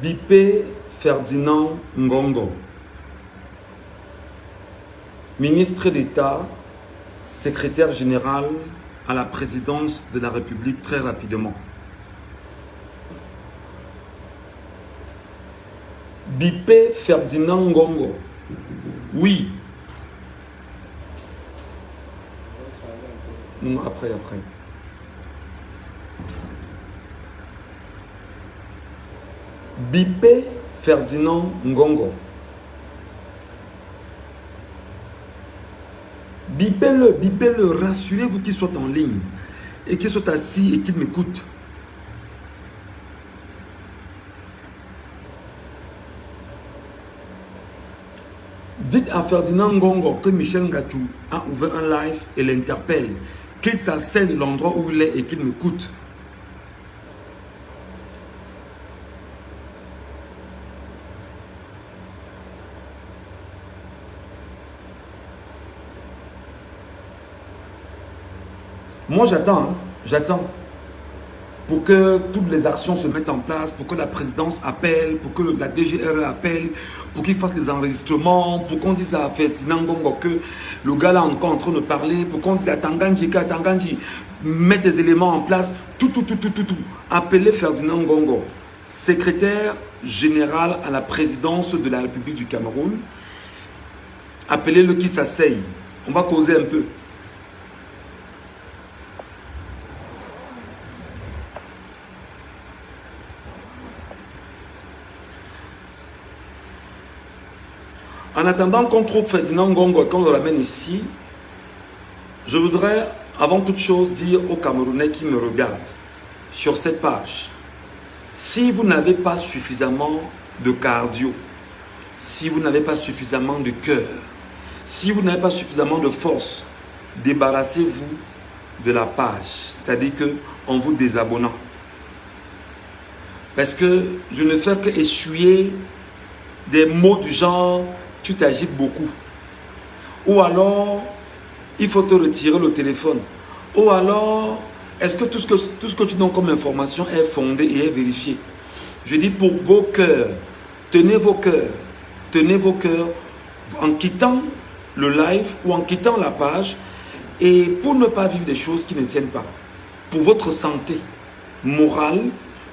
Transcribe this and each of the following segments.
Bipé Ferdinand Ngongo, ministre d'État, secrétaire général à la présidence de la République très rapidement. Bipé Ferdinand Ngongo, oui. Non, après. Bipé Ferdinand Ngongo. Bipez-le, rassurez-vous qu'il soit en ligne et qu'il soit assis et qu'il m'écoute. Dites à Ferdinand Ngongo que Michel Ngatou a ouvert un live et l'interpelle, qu'il s'asseye de l'endroit où il est et qu'il m'écoute. Moi j'attends pour que toutes les actions se mettent en place, pour que la présidence appelle, pour que la DGRE appelle, pour qu'ils fassent les enregistrements, pour qu'on dise à Ferdinand Ngongo que le gars là est encore en train de parler, pour qu'on dise à Tanganji, mets tes éléments en place, tout. Appelez Ferdinand Ngongo, secrétaire général à la présidence de la République du Cameroun. Appelez-le qu'il s'asseye. On va causer un peu. En attendant qu'on trouve Ferdinand Ngongo et qu'on le ramène ici, je voudrais avant toute chose dire aux Camerounais qui me regardent sur cette page, si vous n'avez pas suffisamment de cardio, si vous n'avez pas suffisamment de cœur, si vous n'avez pas suffisamment de force, débarrassez-vous de la page, c'est-à-dire qu'en vous désabonnant. Parce que je ne fais qu'essuyer des mots du genre tu t'agites beaucoup, ou alors il faut te retirer le téléphone, ou alors est-ce que tout ce que tu donnes comme information est fondé et est vérifié. Je dis pour vos cœurs, tenez vos cœurs en quittant le live ou en quittant la page, et pour ne pas vivre des choses qui ne tiennent pas, pour votre santé morale,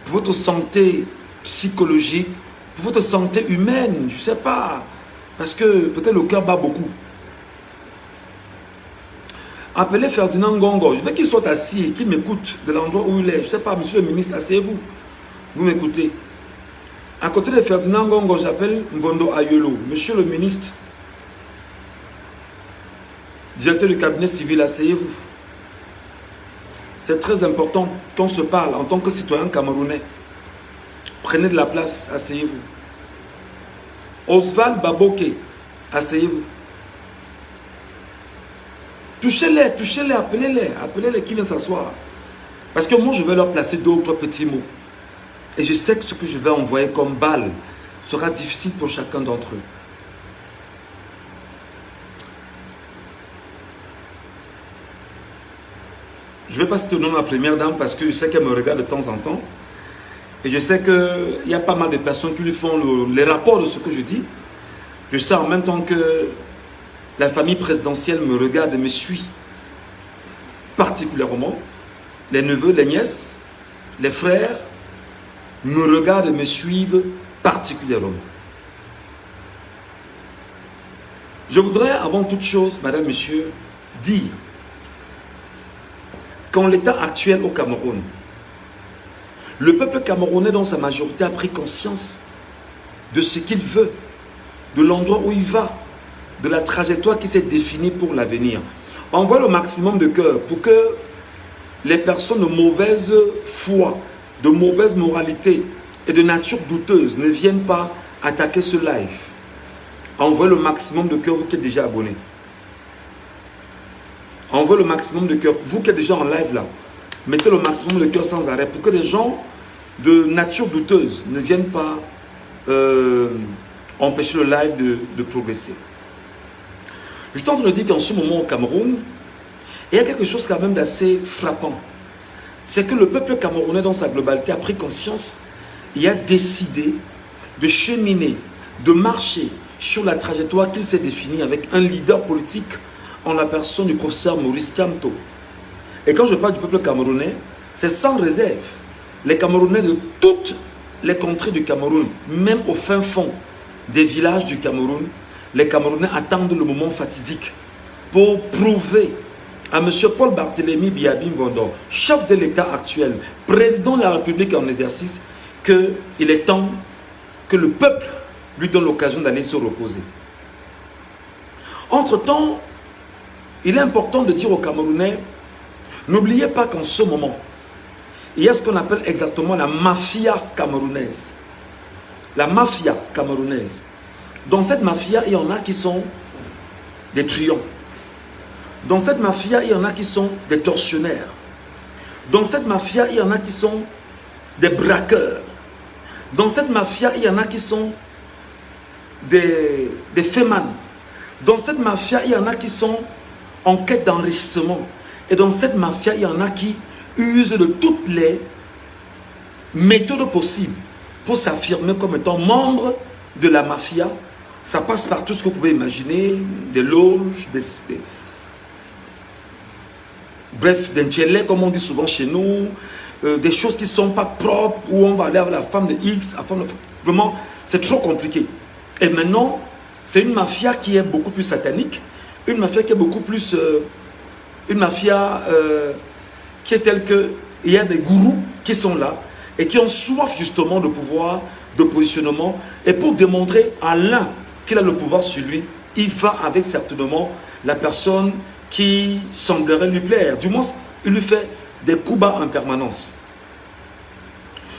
pour votre santé psychologique, pour votre santé humaine, je ne sais pas. Parce que peut-être le cœur bat beaucoup. Appelez Ferdinand Ngongo. Je veux qu'il soit assis et qu'il m'écoute de l'endroit où il est. Je ne sais pas, monsieur le ministre, asseyez-vous. Vous m'écoutez. À côté de Ferdinand Ngongo, j'appelle Mvondo Ayolo. Monsieur le ministre, directeur du cabinet civil, asseyez-vous. C'est très important qu'on se parle en tant que citoyen camerounais. Prenez de la place, asseyez-vous. Oswald Baboke, asseyez-vous. Touchez-les, appelez-les qui viennent s'asseoir. Parce que moi, je vais leur placer 2 ou 3 petits mots. Et je sais que ce que je vais envoyer comme balle sera difficile pour chacun d'entre eux. Je ne vais pas citer le nom de la première dame parce que je sais qu'elle me regarde de temps en temps. Et je sais qu'il y a pas mal de personnes qui lui font les rapports de ce que je dis. Je sais en même temps que la famille présidentielle me regarde et me suit particulièrement. Les neveux, les nièces, les frères me regardent et me suivent particulièrement. Je voudrais avant toute chose, madame, monsieur, dire qu'en l'état actuel au Cameroun, le peuple camerounais dans sa majorité a pris conscience de ce qu'il veut, de l'endroit où il va, de la trajectoire qui s'est définie pour l'avenir. Envoie le maximum de cœur pour que les personnes de mauvaise foi, de mauvaise moralité et de nature douteuse ne viennent pas attaquer ce live. Envoie le maximum de cœur, vous qui êtes déjà abonné. Envoie le maximum de cœur, vous qui êtes déjà en live là. Mettez le maximum de cœur sans arrêt pour que les gens de nature douteuse ne viennent pas empêcher le live de progresser. Je suis en train de dire qu'en ce moment au Cameroun, il y a quelque chose quand même d'assez frappant. C'est que le peuple camerounais dans sa globalité a pris conscience et a décidé de cheminer, de marcher sur la trajectoire qu'il s'est définie avec un leader politique en la personne du professeur Maurice Kamto. Et quand je parle du peuple camerounais, c'est sans réserve. Les Camerounais de toutes les contrées du Cameroun, même au fin fond des villages du Cameroun, les Camerounais attendent le moment fatidique pour prouver à M. Paul Barthélémy Biabi Mvondo, chef de l'État actuel, président de la République en exercice, qu'il est temps que le peuple lui donne l'occasion d'aller se reposer. Entre-temps, il est important de dire aux Camerounais, n'oubliez pas qu'en ce moment, il y a ce qu'on appelle exactement la mafia camerounaise. La mafia camerounaise. Dans cette mafia, il y en a qui sont des truands. Dans cette mafia, il y en a qui sont des tortionnaires. Dans cette mafia, il y en a qui sont des braqueurs. Dans cette mafia, il y en a qui sont des fémanes. Dans cette mafia, il y en a qui sont en quête d'enrichissement. Et dans cette mafia, il y en a qui usent de toutes les méthodes possibles pour s'affirmer comme étant membre de la mafia. Ça passe par tout ce que vous pouvez imaginer, des loges, bref, des tchélés, comme on dit souvent chez nous, des choses qui ne sont pas propres, où on va aller avec la femme de X, la femme de... Vraiment, c'est trop compliqué. Et maintenant, c'est une mafia qui est beaucoup plus satanique, une mafia qui est beaucoup plus... une mafia qui est telle que il y a des gourous qui sont là et qui ont soif justement de pouvoir, de positionnement. Et pour démontrer à l'un qu'il a le pouvoir sur lui, il va avec certainement la personne qui semblerait lui plaire. Du moins, il lui fait des coups bas en permanence.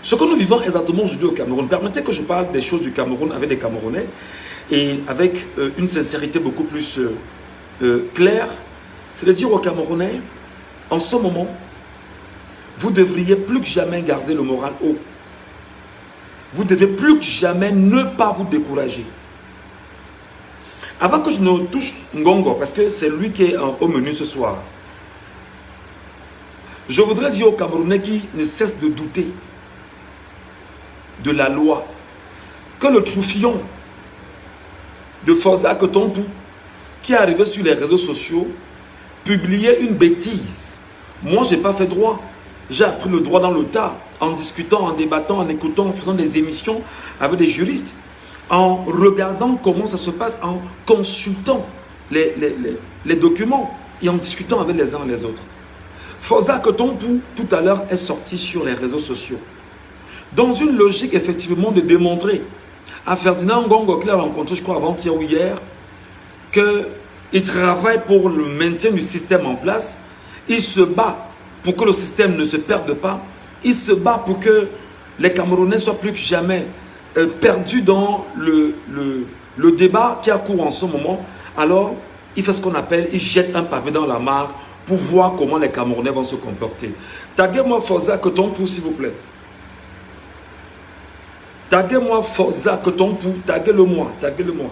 Ce que nous vivons exactement aujourd'hui au Cameroun, permettez que je parle des choses du Cameroun avec les Camerounais et avec une sincérité beaucoup plus claire, c'est de dire aux Camerounais, en ce moment, vous devriez plus que jamais garder le moral haut. Vous devez plus que jamais ne pas vous décourager. Avant que je ne touche Ngongo, parce que c'est lui qui est au menu ce soir, je voudrais dire aux Camerounais qui ne cessent de douter de la loi, que le Troufillon de Forza Kotompou, qui est arrivé sur les réseaux sociaux, publiait une bêtise. Moi, je n'ai pas fait droit. J'ai appris le droit dans le tas, en discutant, en débattant, en écoutant, en faisant des émissions avec des juristes, en regardant comment ça se passe, en consultant les documents et en discutant avec les uns et les autres. Forza Kotompou, tout à l'heure, est sorti sur les réseaux sociaux. Dans une logique, effectivement, de démontrer à Ferdinand Ngongo, qu'il a rencontré, je crois, avant-hier ou hier, qu'il travaille pour le maintien du système en place. Il se bat pour que le système ne se perde pas. Il se bat pour que les Camerounais soient plus que jamais perdus dans le débat qui a cours en ce moment. Alors, il fait ce qu'on appelle, il jette un pavé dans la mare pour voir comment les Camerounais vont se comporter. Taguez-moi Forza Kotompou, s'il vous plaît. Taguez-moi Forza Kotompou, taguez-le-moi, taguez-le-moi.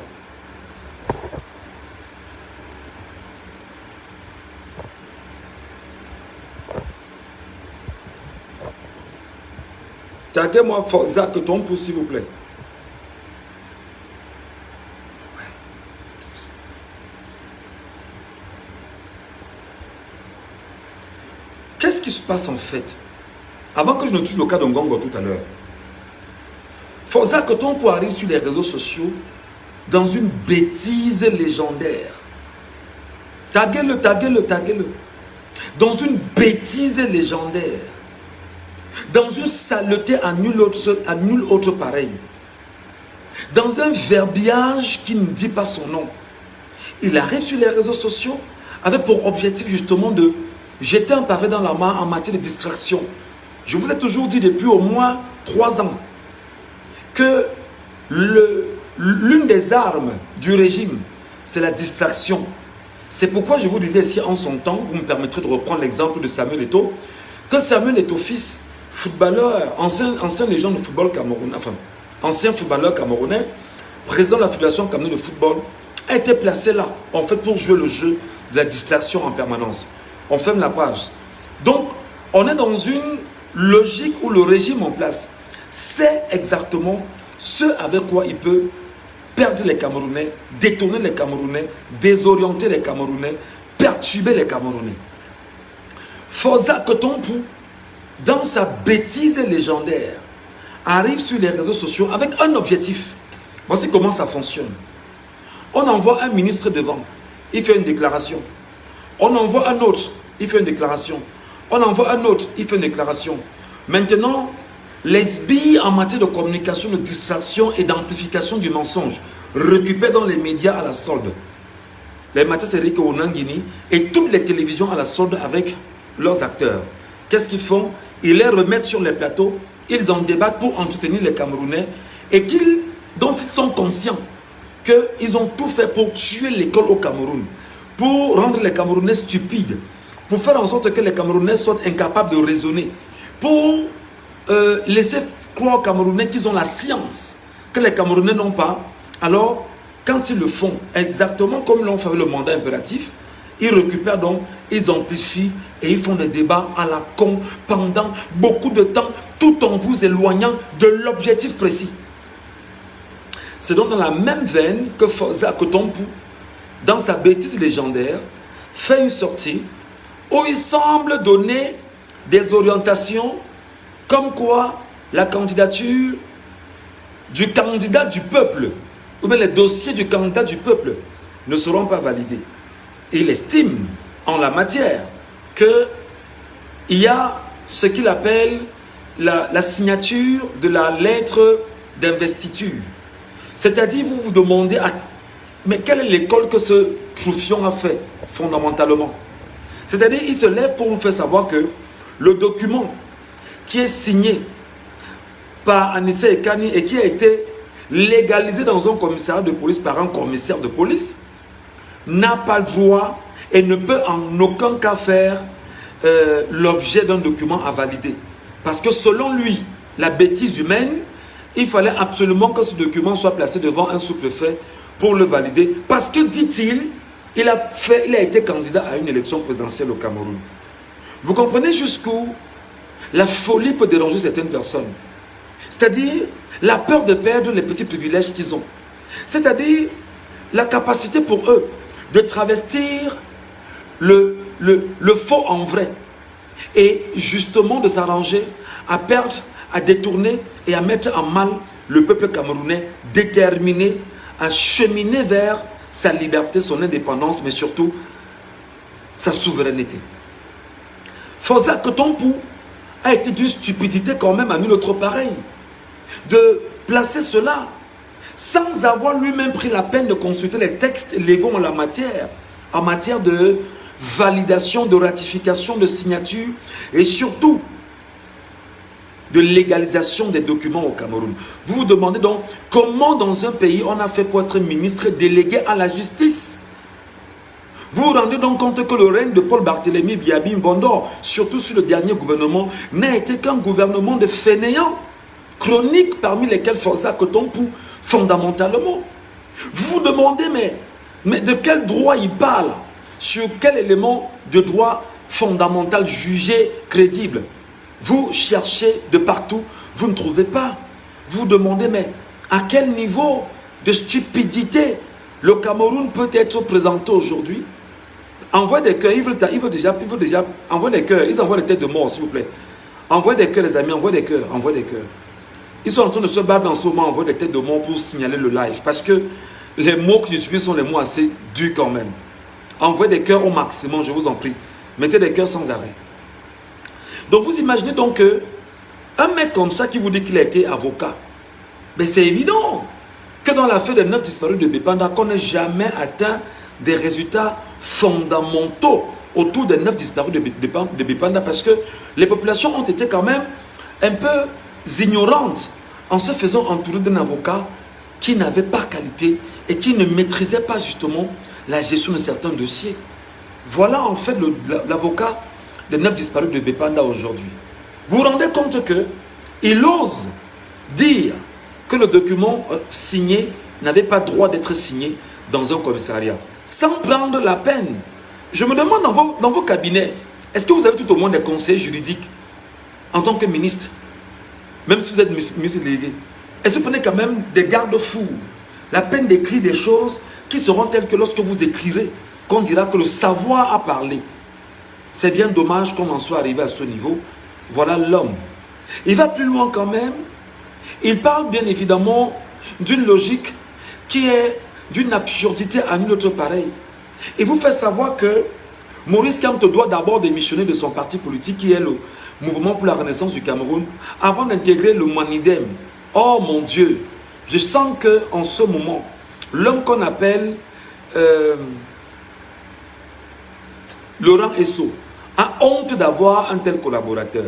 Taguez-moi Forza Kotompou, s'il vous plaît. Qu'est-ce qui se passe en fait? Avant que je ne touche le cas de Ngongo tout à l'heure, Forza Kotompou arrive sur les réseaux sociaux dans une bêtise légendaire. Taguez-le, taguez-le, taguez-le. Dans une bêtise légendaire. Dans une saleté à nul autre pareil. Dans un verbiage qui ne dit pas son nom. Il arrive sur les réseaux sociaux avec pour objectif justement de jeter un pavé dans la mare en matière de distraction. Je vous ai toujours dit depuis au moins 3 ans que l'une des armes du régime, c'est la distraction. C'est pourquoi je vous disais ici en son temps, vous me permettrez de reprendre l'exemple de Samuel Eto'o, que Samuel Eto'o, fils, footballeur, ancien légende de football camerounais, enfin, ancien footballeur camerounais, président de la Fédération camerounaise de football, a été placé là, en fait, pour jouer le jeu de la distraction en permanence. On ferme la page. Donc, on est dans une logique où le régime en place sait exactement ce avec quoi il peut perdre les Camerounais, détourner les Camerounais, désorienter les Camerounais, perturber les Camerounais. Forza Kotompou, dans sa bêtise légendaire, arrive sur les réseaux sociaux avec un objectif. Voici comment ça fonctionne. On envoie un ministre devant, il fait une déclaration. On envoie un autre, il fait une déclaration. On envoie un autre, il fait une déclaration. Maintenant, les billes en matière de communication, de distraction et d'amplification du mensonge récupèrent dans les médias à la solde. Les Mathias Eric Onangini et toutes les télévisions à la solde avec leurs acteurs. Qu'est-ce qu'ils font? Ils les remettent sur les plateaux, ils en débattent pour entretenir les Camerounais et dont ils sont conscients qu'ils ont tout fait pour tuer l'école au Cameroun, pour rendre les Camerounais stupides, pour faire en sorte que les Camerounais soient incapables de raisonner, pour laisser croire aux Camerounais qu'ils ont la science que les Camerounais n'ont pas. Alors, quand ils le font, exactement comme l'ont fait le mandat impératif, ils récupèrent donc, ils amplifient et ils font des débats à la con pendant beaucoup de temps, tout en vous éloignant de l'objectif précis. C'est donc dans la même veine que Forza Kotompou, dans sa bêtise légendaire, fait une sortie où il semble donner des orientations comme quoi la candidature du candidat du peuple, ou bien les dossiers du candidat du peuple ne seront pas validés. Et il estime en la matière qu'il y a ce qu'il appelle la signature de la lettre d'investiture. C'est-à-dire, vous vous demandez, mais quelle est l'école que ce Troufion a fait fondamentalement? C'est-à-dire, il se lève pour vous faire savoir que le document qui est signé par Anissa Ekani et qui a été légalisé dans un commissariat de police par un commissaire de police n'a pas le droit et ne peut en aucun cas faire l'objet d'un document à valider. Parce que selon lui, la bêtise humaine, il fallait absolument que ce document soit placé devant un sous-préfet pour le valider. Parce que, dit-il, il a été candidat à une élection présidentielle au Cameroun. Vous comprenez jusqu'où la folie peut déranger certaines personnes. C'est-à-dire la peur de perdre les petits privilèges qu'ils ont. C'est-à-dire la capacité pour eux de travestir le faux en vrai. Et justement de s'arranger à perdre, à détourner et à mettre en mal le peuple camerounais déterminé à cheminer vers sa liberté, son indépendance, mais surtout sa souveraineté. Forza Kotompou a été d'une stupidité quand même à nul autre pareil. De placer cela sans avoir lui-même pris la peine de consulter les textes légaux en matière de validation, de ratification, de signature et surtout de légalisation des documents au Cameroun. Vous vous demandez donc comment dans un pays on a fait pour être ministre délégué à la justice. Vous vous rendez donc compte que le règne de Paul Barthélémy Biabi Mvondor, surtout sur le dernier gouvernement, n'a été qu'un gouvernement de fainéants, chroniques parmi lesquels Forza Kotompou, fondamentalement. Vous vous demandez, mais de quel droit il parle? Sur quel élément de droit fondamental jugé crédible? Vous cherchez de partout, vous ne trouvez pas. Vous vous demandez, mais à quel niveau de stupidité le Cameroun peut être présenté aujourd'hui? Envoie des cœurs, ils veulent déjà, envoie des cœurs, ils envoient des têtes de mort, s'il vous plaît. Envoie des cœurs, les amis, envoie des cœurs, envoie des cœurs. Ils sont en train de se battre dans ce moment, envoie des têtes de mort pour signaler le live. Parce que les mots que j'utilise sont les mots assez durs quand même. Envoyez des cœurs au maximum, je vous en prie. Mettez des cœurs sans arrêt. Donc vous imaginez donc que un mec comme ça qui vous dit qu'il a été avocat, mais c'est évident que dans l'affaire des 9 disparus de Bépanda, qu'on n'ait jamais atteint des résultats fondamentaux autour des 9 disparus de Bépanda, parce que les populations ont été quand même un peu ignorantes en se faisant entourer d'un avocat qui n'avait pas qualité et qui ne maîtrisait pas justement la gestion de certains dossiers. Voilà en fait l'avocat des 9 disparus de Bépanda aujourd'hui. Vous vous rendez compte qu'il ose dire que le document signé n'avait pas droit d'être signé dans un commissariat, sans prendre la peine. Je me demande dans vos cabinets, est-ce que vous avez tout au moins des conseils juridiques en tant que ministre, même si vous êtes ministre délégué? Et se prenez quand même des garde-fous. La peine d'écrire des choses qui seront telles que lorsque vous écrirez, qu'on dira que le savoir a parlé. C'est bien dommage qu'on en soit arrivé à ce niveau. Voilà l'homme. Il va plus loin quand même. Il parle bien évidemment d'une logique qui est d'une absurdité à une autre pareille. Il vous fait savoir que Maurice Kamto doit d'abord démissionner de son parti politique qui est le Mouvement pour la Renaissance du Cameroun avant d'intégrer le Manidem. Oh mon Dieu, je sens qu'en ce moment, l'homme qu'on appelle Laurent Esso a honte d'avoir un tel collaborateur.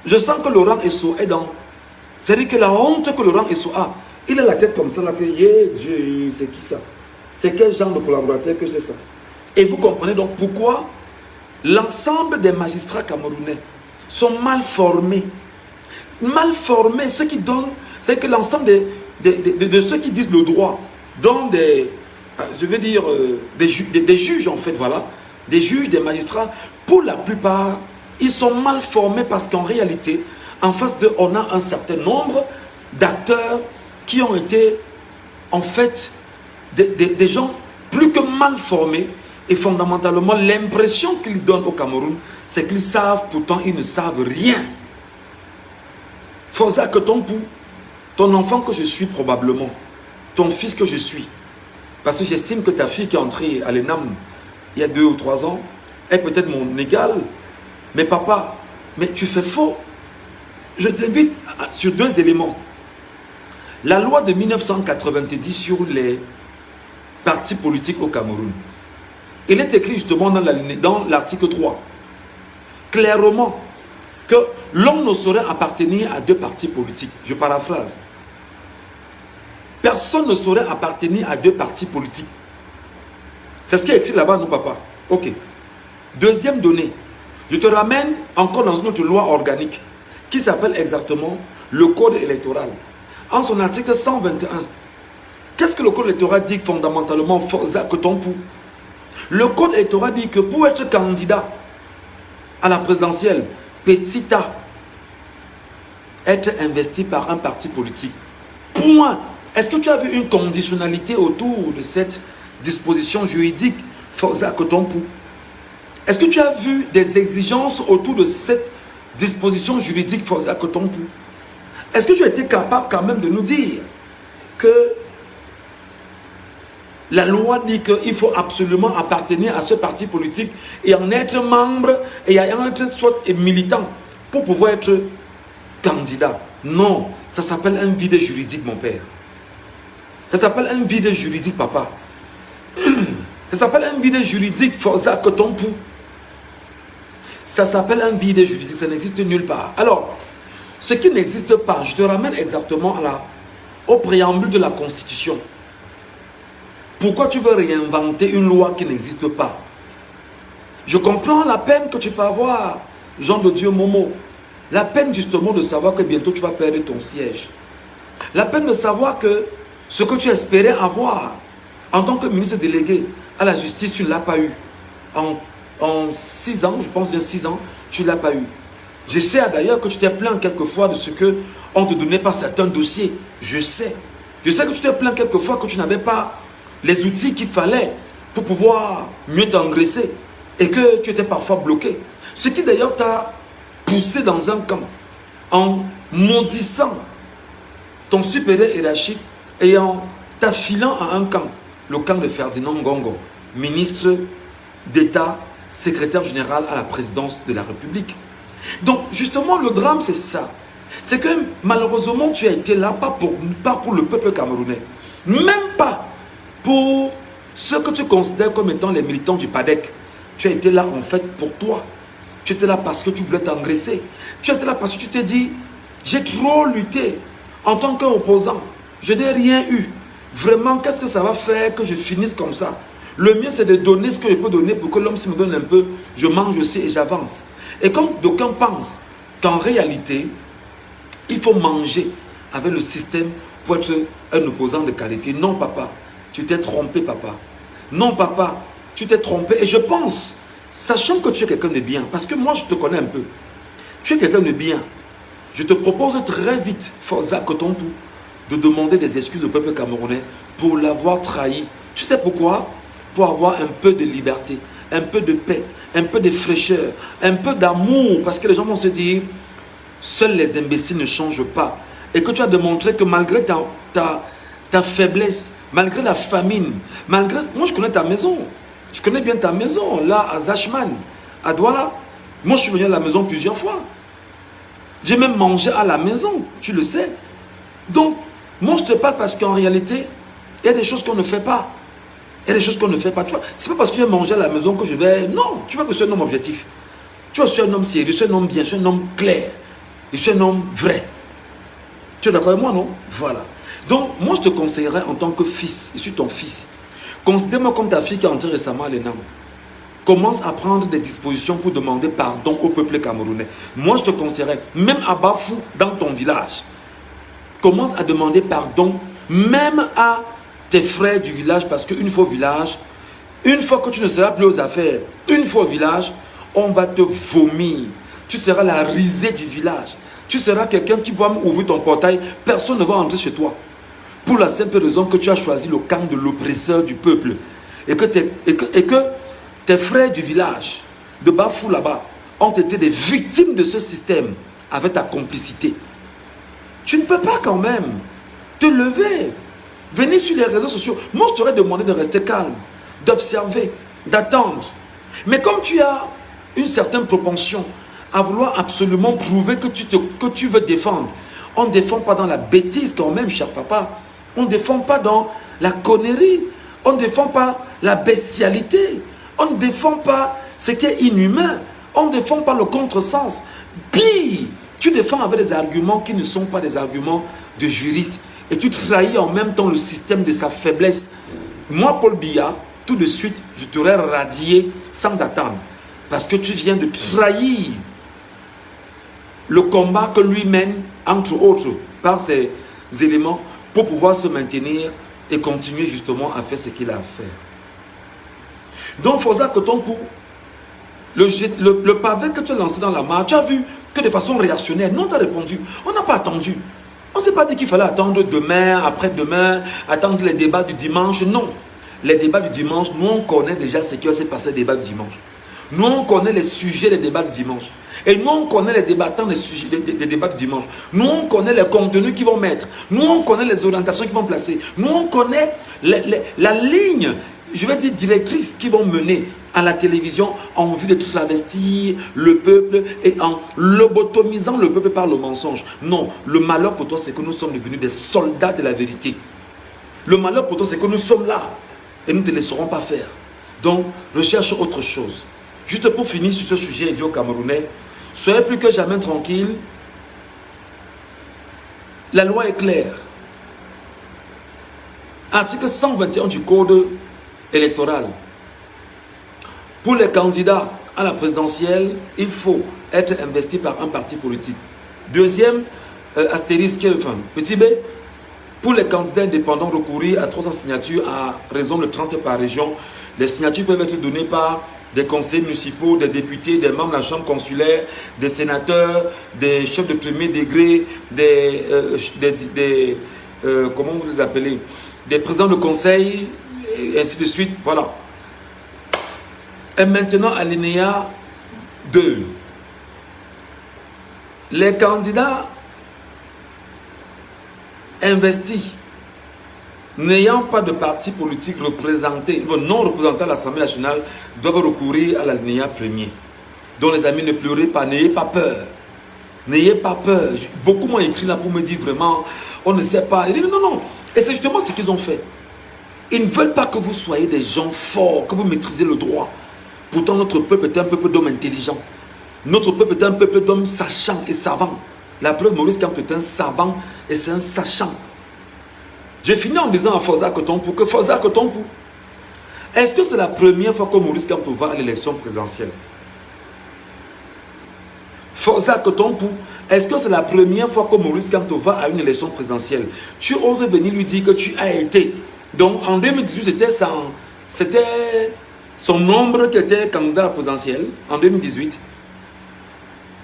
Je sens que Laurent Esso est dans... C'est-à-dire que la honte que Laurent Esso a, il a la tête comme ça, là, que Dieu, c'est qui ça? C'est quel genre de collaborateur que j'ai ça? Et vous comprenez donc pourquoi l'ensemble des magistrats camerounais sont mal formés. Mal formés, ce qui donne, c'est que l'ensemble de ceux qui disent le droit, dont des, je veux dire, des juges en fait, voilà, des juges, des magistrats, pour la plupart, ils sont mal formés parce qu'en réalité, en face d'eux, on a un certain nombre d'acteurs qui ont été, en fait, des gens plus que mal formés. Et fondamentalement, l'impression qu'ils donnent au Cameroun, c'est qu'ils savent, pourtant ils ne savent rien. Forza que ton enfant que je suis probablement, ton fils que je suis, parce que j'estime que ta fille qui est entrée à l'ENAM il y a 2 ou 3 ans, est peut-être mon égal, mais papa, mais tu fais faux. Je t'invite sur 2 éléments. La loi de 1990 sur les partis politiques au Cameroun. Il est écrit justement dans l'article 3, clairement, que l'homme ne saurait appartenir à 2 partis politiques. Je paraphrase. Personne ne saurait appartenir à 2 partis politiques. C'est ce qui est écrit là-bas, non, papa? Ok. Deuxième donnée, je te ramène encore dans une autre loi organique qui s'appelle exactement le Code électoral. En son article 121, qu'est-ce que le Code électoral dit fondamentalement, que ton pouls? Le Code électoral dit que pour être candidat à la présidentielle, petit a, être investi par un parti politique. Point. Est-ce que tu as vu une conditionnalité autour de cette disposition juridique, Forza Kotompu? Est-ce que tu as vu des exigences autour de cette disposition juridique, Forza Kotompu? Est-ce que tu as été capable quand même de nous dire que la loi dit qu'il faut absolument appartenir à ce parti politique et en être membre et en être soit militant pour pouvoir être candidat? Non, ça s'appelle un vide juridique, mon père. Ça s'appelle un vide juridique, papa. Ça s'appelle un vide juridique, Forza Kotompu. Ça s'appelle un vide juridique, ça n'existe nulle part. Alors, ce qui n'existe pas, je te ramène exactement au préambule de la Constitution. Pourquoi tu veux réinventer une loi qui n'existe pas? Je comprends la peine que tu peux avoir, Jean de Dieu Momo. La peine justement de savoir que bientôt tu vas perdre ton siège. La peine de savoir que ce que tu espérais avoir en tant que ministre délégué à la justice, tu ne l'as pas eu. En 6 ans, je pense bien 6 ans, tu ne l'as pas eu. Je sais d'ailleurs que tu t'es plaint quelquefois de ce qu'on ne te donnait pas certains dossiers. Je sais. Je sais que tu t'es plaint quelquefois que tu n'avais pas les outils qu'il fallait pour pouvoir mieux t'engraisser et que tu étais parfois bloqué. Ce qui d'ailleurs t'a poussé dans un camp en maudissant ton supérieur hiérarchique et en t'affilant à un camp, le camp de Ferdinand Ngongo, ministre d'État, secrétaire général à la présidence de la République. Donc justement le drame c'est ça. C'est que malheureusement tu as été là pas pour le peuple camerounais. Même pas pour ceux que tu considères comme étant les militants du PADEC. Tu as été là en fait pour toi. Tu étais là parce que tu voulais t'engraisser. Tu étais là parce que tu t'es dit, j'ai trop lutté en tant qu'opposant. Je n'ai rien eu. Vraiment, qu'est-ce que ça va faire que je finisse comme ça? Le mieux, c'est de donner ce que je peux donner pour que l'homme, s'il me donne un peu, je mange aussi et j'avance. Et comme d'aucuns pensent qu'en réalité, il faut manger avec le système pour être un opposant de qualité. Non, papa. Tu t'es trompé, papa. Non, papa, tu t'es trompé. Et je pense, sachant que tu es quelqu'un de bien, parce que moi, je te connais un peu. Tu es quelqu'un de bien. Je te propose très vite, Forza Kotontou, de demander des excuses au peuple camerounais pour l'avoir trahi. Tu sais pourquoi? Pour avoir un peu de liberté, un peu de paix, un peu de fraîcheur, un peu d'amour. Parce que les gens vont se dire, seuls les imbéciles ne changent pas. Et que tu as démontré que malgré ta faiblesse, malgré la famine, malgré... Moi, je connais ta maison. Je connais bien ta maison, là, à Zachman, à Douala. Moi, je suis venu à la maison plusieurs fois. J'ai même mangé à la maison, tu le sais. Donc, moi, je te parle parce qu'en réalité, il y a des choses qu'on ne fait pas. Il y a des choses qu'on ne fait pas. Tu vois, c'est pas parce que j'ai mangé à la maison que je vais... Non, tu vois que je suis un homme objectif. Tu vois, je suis un homme sérieux, je suis un homme bien, je suis un homme clair. Je suis un homme vrai. Tu es d'accord avec moi, non? Voilà. Donc, moi, je te conseillerais en tant que fils, je suis ton fils. Considère-moi comme ta fille qui est entrée récemment à l'ENAM. Commence à prendre des dispositions pour demander pardon au peuple camerounais. Moi, je te conseillerais, même à Bafou, dans ton village, commence à demander pardon, même à tes frères du village, parce qu'une fois au village, une fois que tu ne seras plus aux affaires, une fois au village, on va te vomir. Tu seras la risée du village. Tu seras quelqu'un qui va ouvrir ton portail, personne ne va entrer chez toi. Pour la simple raison que tu as choisi le camp de l'oppresseur du peuple. Et que tes frères du village, de Bafou là-bas, ont été des victimes de ce système avec ta complicité. Tu ne peux pas quand même te lever, venir sur les réseaux sociaux. Moi, je t'aurais demandé de rester calme, d'observer, d'attendre. Mais comme tu as une certaine propension à vouloir absolument prouver que tu veux défendre, on ne défend pas dans la bêtise quand même, cher papa. On ne défend pas dans la connerie. On ne défend pas la bestialité. On ne défend pas ce qui est inhumain. On ne défend pas le contresens. Pire, tu défends avec des arguments qui ne sont pas des arguments de juriste. Et tu trahis en même temps le système de sa faiblesse. Moi, Paul Biya, tout de suite, je t'aurais radié sans attendre. Parce que tu viens de trahir le combat que lui mène, entre autres, par ces éléments, pour pouvoir se maintenir et continuer justement à faire ce qu'il a à faire. Donc, Forza Kotontou, le pavé que tu as lancé dans la mare, tu as vu que de façon réactionnaire, non, tu as répondu. On n'a pas attendu. On ne s'est pas dit qu'il fallait attendre demain, après-demain, attendre les débats du dimanche. Non. Les débats du dimanche, nous, on connaît déjà ce qui va se passer les débats du dimanche. Nous, on connaît les sujets des débats du dimanche. Et nous, on connaît les débattants des débats du dimanche. Nous, on connaît les contenus qu'ils vont mettre. Nous, on connaît les orientations qu'ils vont placer. Nous, on connaît la ligne, je vais dire directrice, qu'ils vont mener à la télévision en vue de travestir le peuple et en lobotomisant le peuple par le mensonge. Non, le malheur pour toi, c'est que nous sommes devenus des soldats de la vérité. Le malheur pour toi, c'est que nous sommes là et nous ne te laisserons pas faire. Donc, recherche autre chose. Juste pour finir sur ce sujet idiot camerounais, soyez plus que jamais tranquille. La loi est claire. Article 121 du code électoral. Pour les candidats à la présidentielle, il faut être investi par un parti politique. Deuxième astérisque, enfin, petit b, pour les candidats indépendants, recourir à 300 signatures à raison de 30 par région. Les signatures peuvent être données par des conseillers municipaux, des députés, des membres de la chambre consulaire, des sénateurs, des chefs de premier degré, comment vous les appelez, des présidents de conseil, et ainsi de suite. Voilà. Et maintenant, alinéa 2. Les candidats investis n'ayant pas de parti politique représenté, non représenté à l'Assemblée nationale, doivent recourir à l'alinéa 1er. Donc les amis, ne pleurez pas, n'ayez pas peur. N'ayez pas peur. Beaucoup m'ont écrit là pour me dire vraiment, on ne sait pas. Ils disent non, non. Et c'est justement ce qu'ils ont fait. Ils ne veulent pas que vous soyez des gens forts, que vous maîtrisez le droit. Pourtant, notre peuple est un peuple d'hommes intelligents. Notre peuple est un peuple d'hommes sachants et savants. La preuve, Maurice Kamto est un savant et c'est un sachant. J'ai fini en disant à Forza Kotontou que Forza Kotontou, est-ce que c'est la première fois que Maurice Kamto va à l'élection présidentielle? Forza Kotontou, est-ce que c'est la première fois que Maurice Kamto va à une élection présidentielle? Tu oses venir lui dire que tu as été. Donc en 2018, c'était son nombre qui était candidat à la présidentielle. En 2018.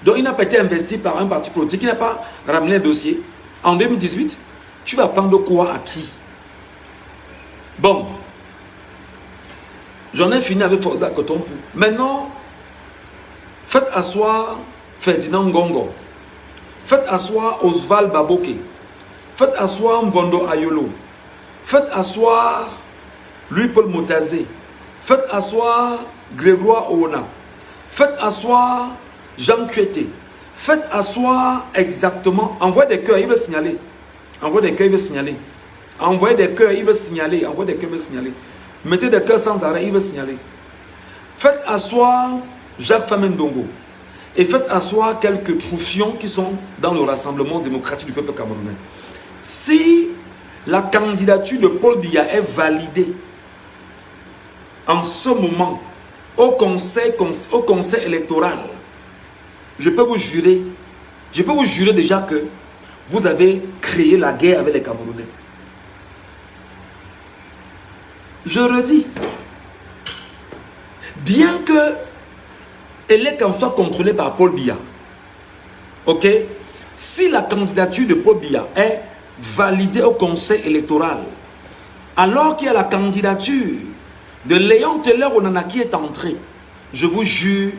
Donc il n'a pas été investi par un parti politique, il n'a pas ramené un dossier. En 2018, tu vas prendre quoi à qui? Bon, j'en ai fini avec Forza Kotompu. Maintenant, faites asseoir Ferdinand Ngongo. Faites asseoir Oswald Baboke. Faites asseoir Mbondo Ayolo. Faites asseoir Louis-Paul Motazé. Faites asseoir Grégoire Oona. Faites asseoir Jean Kuete. Faites asseoir exactement. Envoyez des cœurs, il veut signaler. Envoyez des cœurs, il veut signaler. Envoyez des cœurs, il veut signaler. Envoyez des cœurs, il veut signaler. Mettez des cœurs sans arrêt, il veut signaler. Faites asseoir Jacques Famendongo. Et faites asseoir quelques troufions qui sont dans le Rassemblement démocratique du peuple camerounais. Si la candidature de Paul Biya est validée en ce moment au conseil électoral, je peux vous jurer déjà que vous avez créé la guerre avec les Camerounais. Je redis, bien que Elekam soit contrôlé par Paul Biya, ok, si la candidature de Paul Biya est validée au conseil électoral, alors qu'il y a la candidature de Léon Taylor Onana qui est entrée, je vous jure,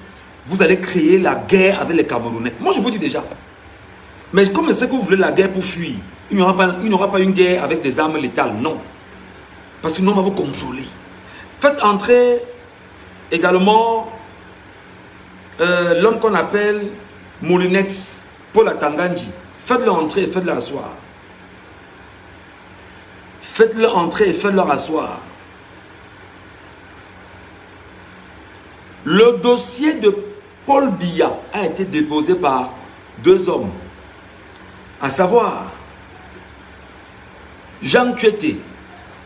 vous allez créer la guerre avec les Camerounais. Moi, je vous dis déjà. Mais comme c'est que vous voulez la guerre pour fuir, il n'y aura pas une guerre avec des armes létales, non. Parce que nous, on va vous contrôler. Faites entrer également l'homme qu'on appelle Molinex, Paul Atanganji. Faites-le entrer et faites-le asseoir. Faites-le entrer et faites-le asseoir. Le dossier de Paul Biya a été déposé par deux hommes, à savoir Jean Kuete,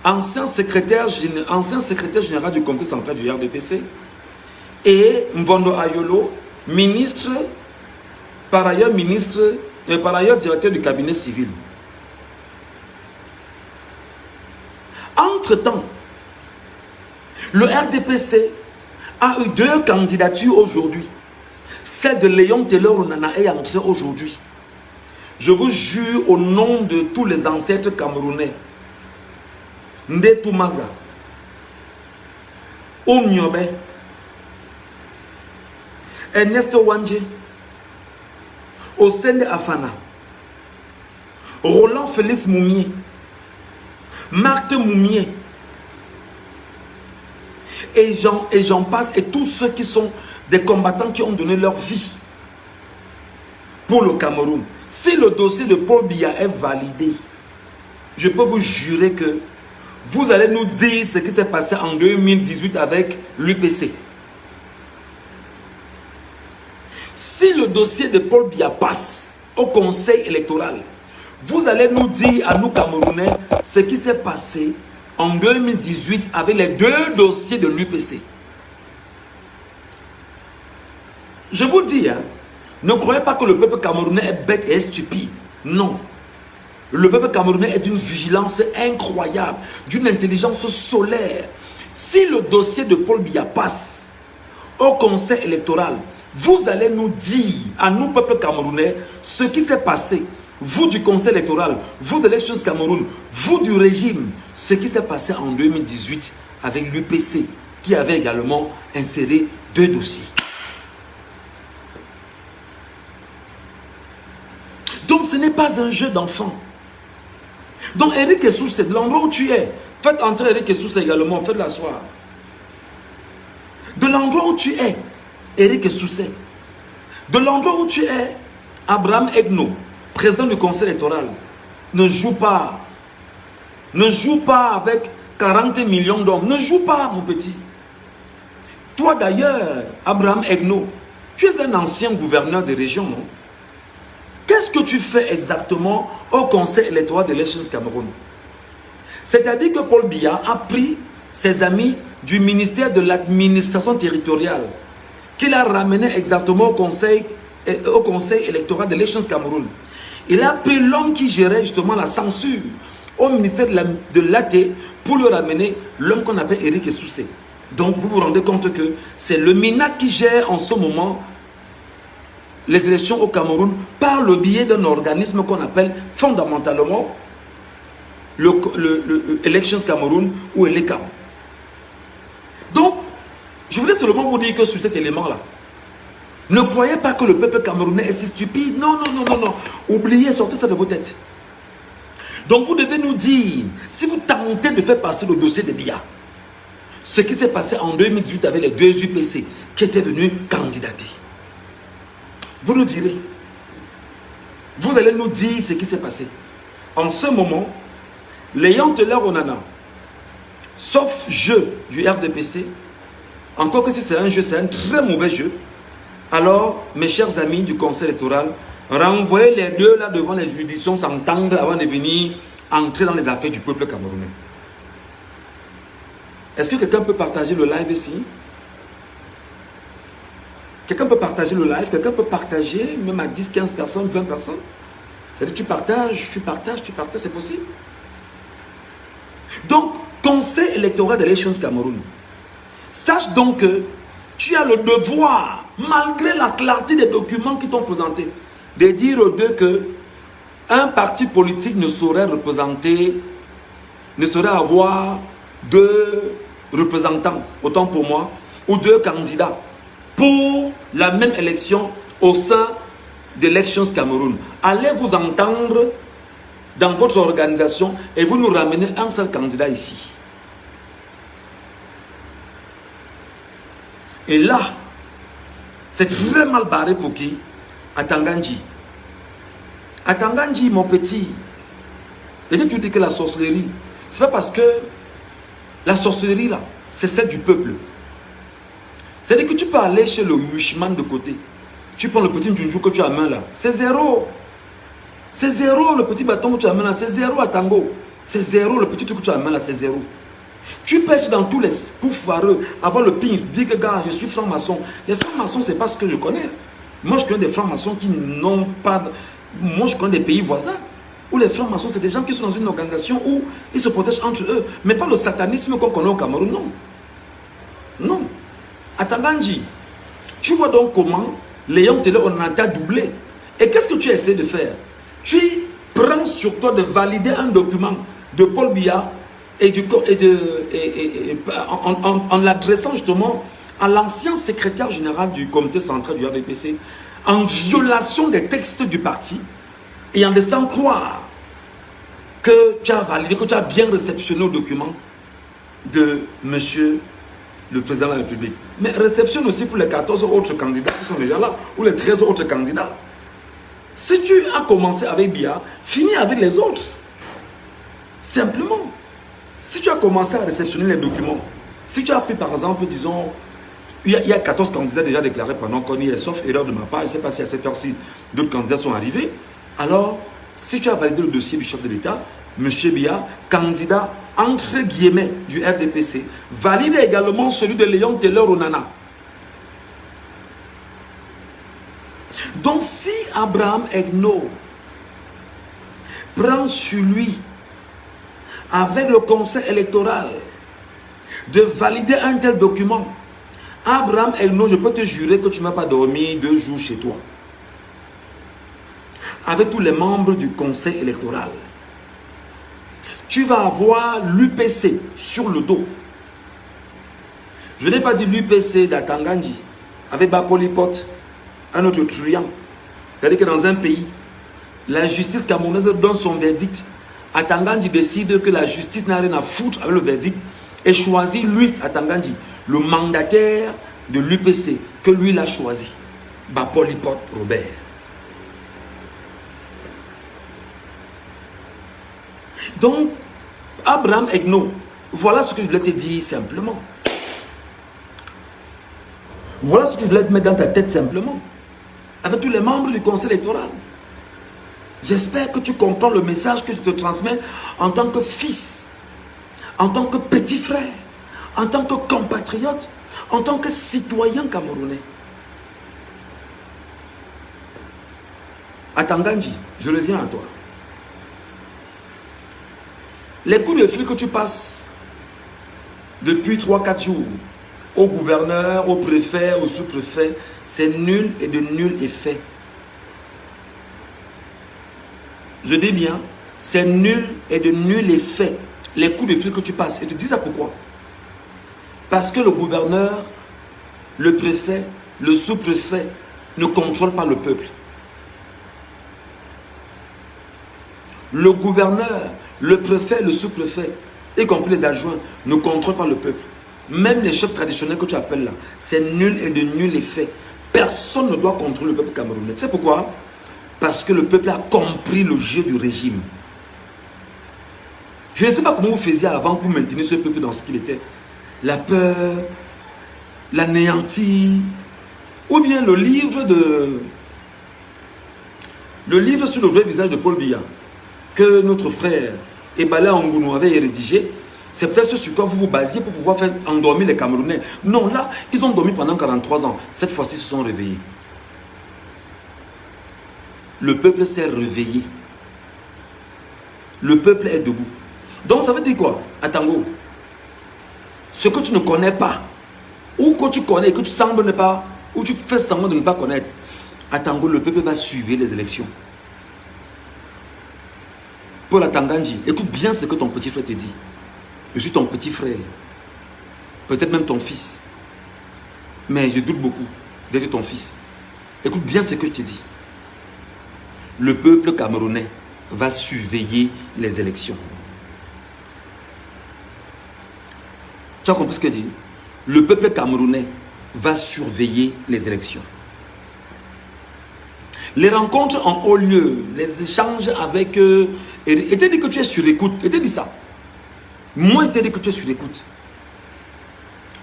ancien secrétaire général du comité central du RDPC, et Mbondo Ayolo, ministre, par ailleurs directeur du cabinet civil. Entre-temps, le RDPC a eu deux candidatures aujourd'hui. Celle de Léon Taylor Onana est entrée aujourd'hui. Je vous jure au nom de tous les ancêtres camerounais, Ndetou Maza, Omniobe, Ernesto Wanje, Osende Afana, Roland Félix Moumier, Marthe Moumier, et j'en passe, et tous ceux qui sont des combattants qui ont donné leur vie pour le Cameroun. Si le dossier de Paul Biya est validé, je peux vous jurer que vous allez nous dire ce qui s'est passé en 2018 avec l'UPC. Si le dossier de Paul Biya passe au conseil électoral, vous allez nous dire à nous Camerounais ce qui s'est passé en 2018 avec les deux dossiers de l'UPC. Je vous dis, hein, ne croyez pas que le peuple camerounais est bête et est stupide. Non. Le peuple camerounais est d'une vigilance incroyable, d'une intelligence solaire. Si le dossier de Paul Biya passe au conseil électoral, vous allez nous dire, à nous, peuple camerounais, ce qui s'est passé. Vous du conseil électoral, vous de l'Élections Cameroun, vous du régime, ce qui s'est passé en 2018 avec l'UPC, qui avait également inséré deux dossiers. Donc ce n'est pas un jeu d'enfant. Donc Eric Essoussé, de l'endroit où tu es, faites entrer Eric Essoussé également, faites l'asseoir. De l'endroit où tu es, Eric Essoussé. De l'endroit où tu es, Abraham Egno, président du conseil électoral. Ne joue pas. Ne joue pas avec 40 millions d'hommes. Ne joue pas, mon petit. Toi d'ailleurs, Abraham Egno, tu es un ancien gouverneur de région, non? Qu'est-ce que tu fais exactement au conseil électoral de l'Élections Cameroun? C'est-à-dire que Paul Biya a pris ses amis du ministère de l'administration territoriale qu'il a ramené exactement au conseil électoral de l'Élections Cameroun. Il a pris l'homme qui gérait justement la censure au ministère de l'AT pour le ramener l'homme qu'on appelle Eric Essoussé. Donc vous vous rendez compte que c'est le MINAT qui gère en ce moment les élections au Cameroun par le biais d'un organisme qu'on appelle fondamentalement le Elections Cameroun ou ELECAM. Donc, je voulais seulement vous dire que sur cet élément-là, ne croyez pas que le peuple camerounais est si stupide. Non, non, non, non, non. Oubliez, sortez ça de vos têtes. Donc, vous devez nous dire, si vous tentez de faire passer le dossier de Biya, ce qui s'est passé en 2018 avec les deux UPC qui étaient venus candidater. Vous nous direz. Vous allez nous dire ce qui s'est passé. En ce moment, les Yanteleurs Onana, sauf jeu du RDPC, encore que si c'est un jeu, c'est un très mauvais jeu, alors, mes chers amis du conseil électoral, renvoyez les deux là devant les juridictions, s'entendre avant de venir entrer dans les affaires du peuple camerounais. Est-ce que quelqu'un peut partager le live ici? Quelqu'un peut partager le live? Quelqu'un peut partager même à 10, 15 personnes, 20 personnes? C'est-à-dire tu partages, c'est possible? Donc, conseil électoral d'Elections Cameroun, sache donc que tu as le devoir, malgré la clarté des documents qui t'ont présentés, de dire aux deux que un parti politique ne saurait représenter, ne saurait avoir deux représentants, autant pour moi, ou deux candidats pour la même élection au sein d'Elections Cameroun. Allez vous entendre dans votre organisation et vous nous ramenez un seul candidat ici. Et là, c'est très mal barré pour qui? Atangandji. Atangandji, mon petit. Et tu dis que la sorcellerie, c'est pas parce que la sorcellerie là, c'est celle du peuple. C'est-à-dire que tu peux aller chez le Yushman de côté. Tu prends le petit Njunju que tu as à main là. C'est zéro. C'est zéro le petit bâton que tu as à main là. C'est zéro à Tango. C'est zéro le petit truc que tu as à main là. C'est zéro. Tu peux être dans tous les coups foireux, avoir le pince, dire que gars, je suis franc-maçon. Les francs-maçons, c'est pas ce que je connais. Moi, je connais des francs-maçons qui n'ont pas... Moi, je connais des pays voisins où les francs-maçons, c'est des gens qui sont dans une organisation où ils se protègent entre eux. Mais pas le satanisme qu'on connaît au Cameroun, non. Non. Atangandji, tu vois donc comment Léon Télé, on a doublé. Et qu'est-ce que tu essaies de faire? Tu prends sur toi de valider un document de Paul Biya en l'adressant justement à l'ancien secrétaire général du comité central du RDPC, en violation des textes du parti et en laissant croire que tu as validé, que tu as bien réceptionné le document de monsieur le président de la République. Mais réceptionne aussi pour les 14 autres candidats qui sont déjà là, ou les 13 autres candidats. Si tu as commencé avec Biya, finis avec les autres. Simplement. Si tu as commencé à réceptionner les documents, si tu as pris par exemple, disons, il y a 14 candidats déjà déclarés pendant qu'on y est, sauf erreur de ma part, je ne sais pas si à cette heure-ci d'autres candidats sont arrivés, alors si tu as validé le dossier du chef de l'État, M. Biya, candidat entre guillemets du RDPC, valide également celui de Léon Taylor Onana. Donc si Abraham Egno prend sur lui avec le conseil électoral de valider un tel document, Abraham Egno, je peux te jurer que tu ne vas pas dormir 2 jours chez toi. Avec tous les membres du conseil électoral. Tu vas avoir l'UPC sur le dos. Je n'ai pas dit l'UPC d'Atangandji, avec Bapolipote, un autre truand. C'est-à-dire que dans un pays, la justice camerounaise donne son verdict. Atangandji décide que la justice n'a rien à foutre avec le verdict et choisit lui, Atangandji, le mandataire de l'UPC, que lui l'a choisi. Bapolipote Robert. Donc, Abraham Egno, voilà ce que je voulais te dire simplement. Voilà ce que je voulais te mettre dans ta tête simplement. Avec tous les membres du conseil électoral. J'espère que tu comprends le message que je te transmets en tant que fils, en tant que petit frère, en tant que compatriote, en tant que citoyen camerounais. Atangandji, je reviens à toi. Les coups de fil que tu passes depuis 3-4 jours au gouverneur, au préfet, au sous-préfet, c'est nul et de nul effet. Je dis bien, c'est nul et de nul effet les coups de fil que tu passes. Et tu dis ça pourquoi? Parce que le gouverneur, le préfet, le sous-préfet ne contrôlent pas le peuple. Le gouverneur, le préfet, le sous-préfet, y compris les adjoints, ne contrôlent pas le peuple. Même les chefs traditionnels que tu appelles là, c'est nul et de nul effet. Personne ne doit contrôler le peuple camerounais. Tu sais pourquoi? Parce que le peuple a compris le jeu du régime. Je ne sais pas comment vous faisiez avant pour maintenir ce peuple dans ce qu'il était. La peur, l'anéanti, ou bien le livre sur le vrai visage de Paul Biya, que notre frère Ebala Ngounou avait rédigé. C'est peut-être ce sur quoi vous vous basiez pour pouvoir faire endormir les Camerounais. Non, là, ils ont dormi pendant 43 ans. Cette fois-ci, ils se sont réveillés. Le peuple s'est réveillé. Le peuple est debout. Donc, ça veut dire quoi? À Tango, ce que tu ne connais pas, ou que tu connais et que tu sembles ne pas, ou tu fais semblant de ne pas connaître, à Tango, le peuple va suivre les élections. Paul Atanganji, écoute bien ce que ton petit frère te dit. Je suis ton petit frère. Peut-être même ton fils. Mais je doute beaucoup d'être ton fils. Écoute bien ce que je te dis. Le peuple camerounais va surveiller les élections. Tu as compris ce que je dis? Le peuple camerounais va surveiller les élections. Les rencontres en haut lieu, les échanges avec eux, et te dit que tu es sur écoute. Et te dit ça. Moi, il t'a dit que tu es sur écoute.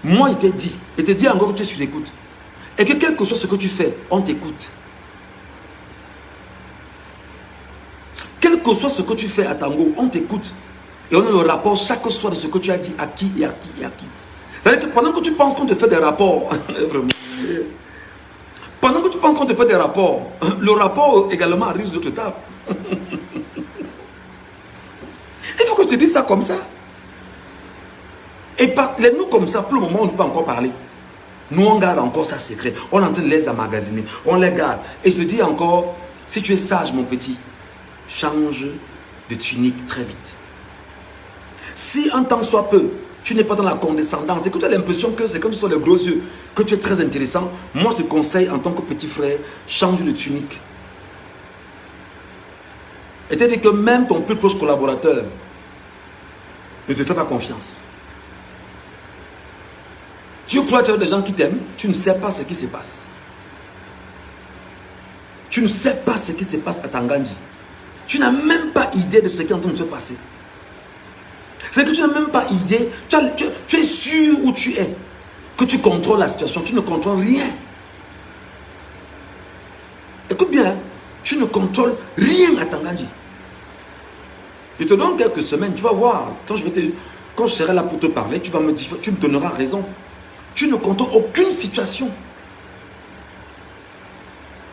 Moi, il t'a dit. Et te dit encore que tu es sur écoute. Et que quel que soit ce que tu fais, on t'écoute. Quel que soit ce que tu fais à Tango, on t'écoute. Et on a le rapport chaque soir de ce que tu as dit à qui et à qui et à qui. C'est-à-dire que pendant que tu penses qu'on te fait des rapports, vraiment, pendant que tu penses qu'on te fait des rapports, le rapport également arrive de l'autre table. Il faut que je te dise ça comme ça. Et nous comme ça, pour le moment, on ne peut pas encore parler. Nous, on garde encore ça secret. On est en train de les emmagasiner. On les garde. Et je te dis encore, si tu es sage, mon petit, change de tunique très vite. Si en tant soit peu, tu n'es pas dans la condescendance et que tu as l'impression que c'est comme tu as les gros yeux, que tu es très intéressant, moi, je te conseille en tant que petit frère, change de tunique. Et tu dis que même ton plus proche collaborateur ne te fait pas confiance. Tu crois que tu as des gens qui t'aiment, tu ne sais pas ce qui se passe. Tu ne sais pas ce qui se passe à Tanganji. Tu n'as même pas idée de ce qui est en train de se passer. C'est que tu n'as même pas idée, tu es sûr où tu es, que tu contrôles la situation, tu ne contrôles rien. Écoute bien, hein, tu ne contrôles rien à Tanganji. Je te donne quelques semaines, tu vas voir, quand je serai là pour te parler, tu me donneras raison. Tu ne contrôles aucune situation.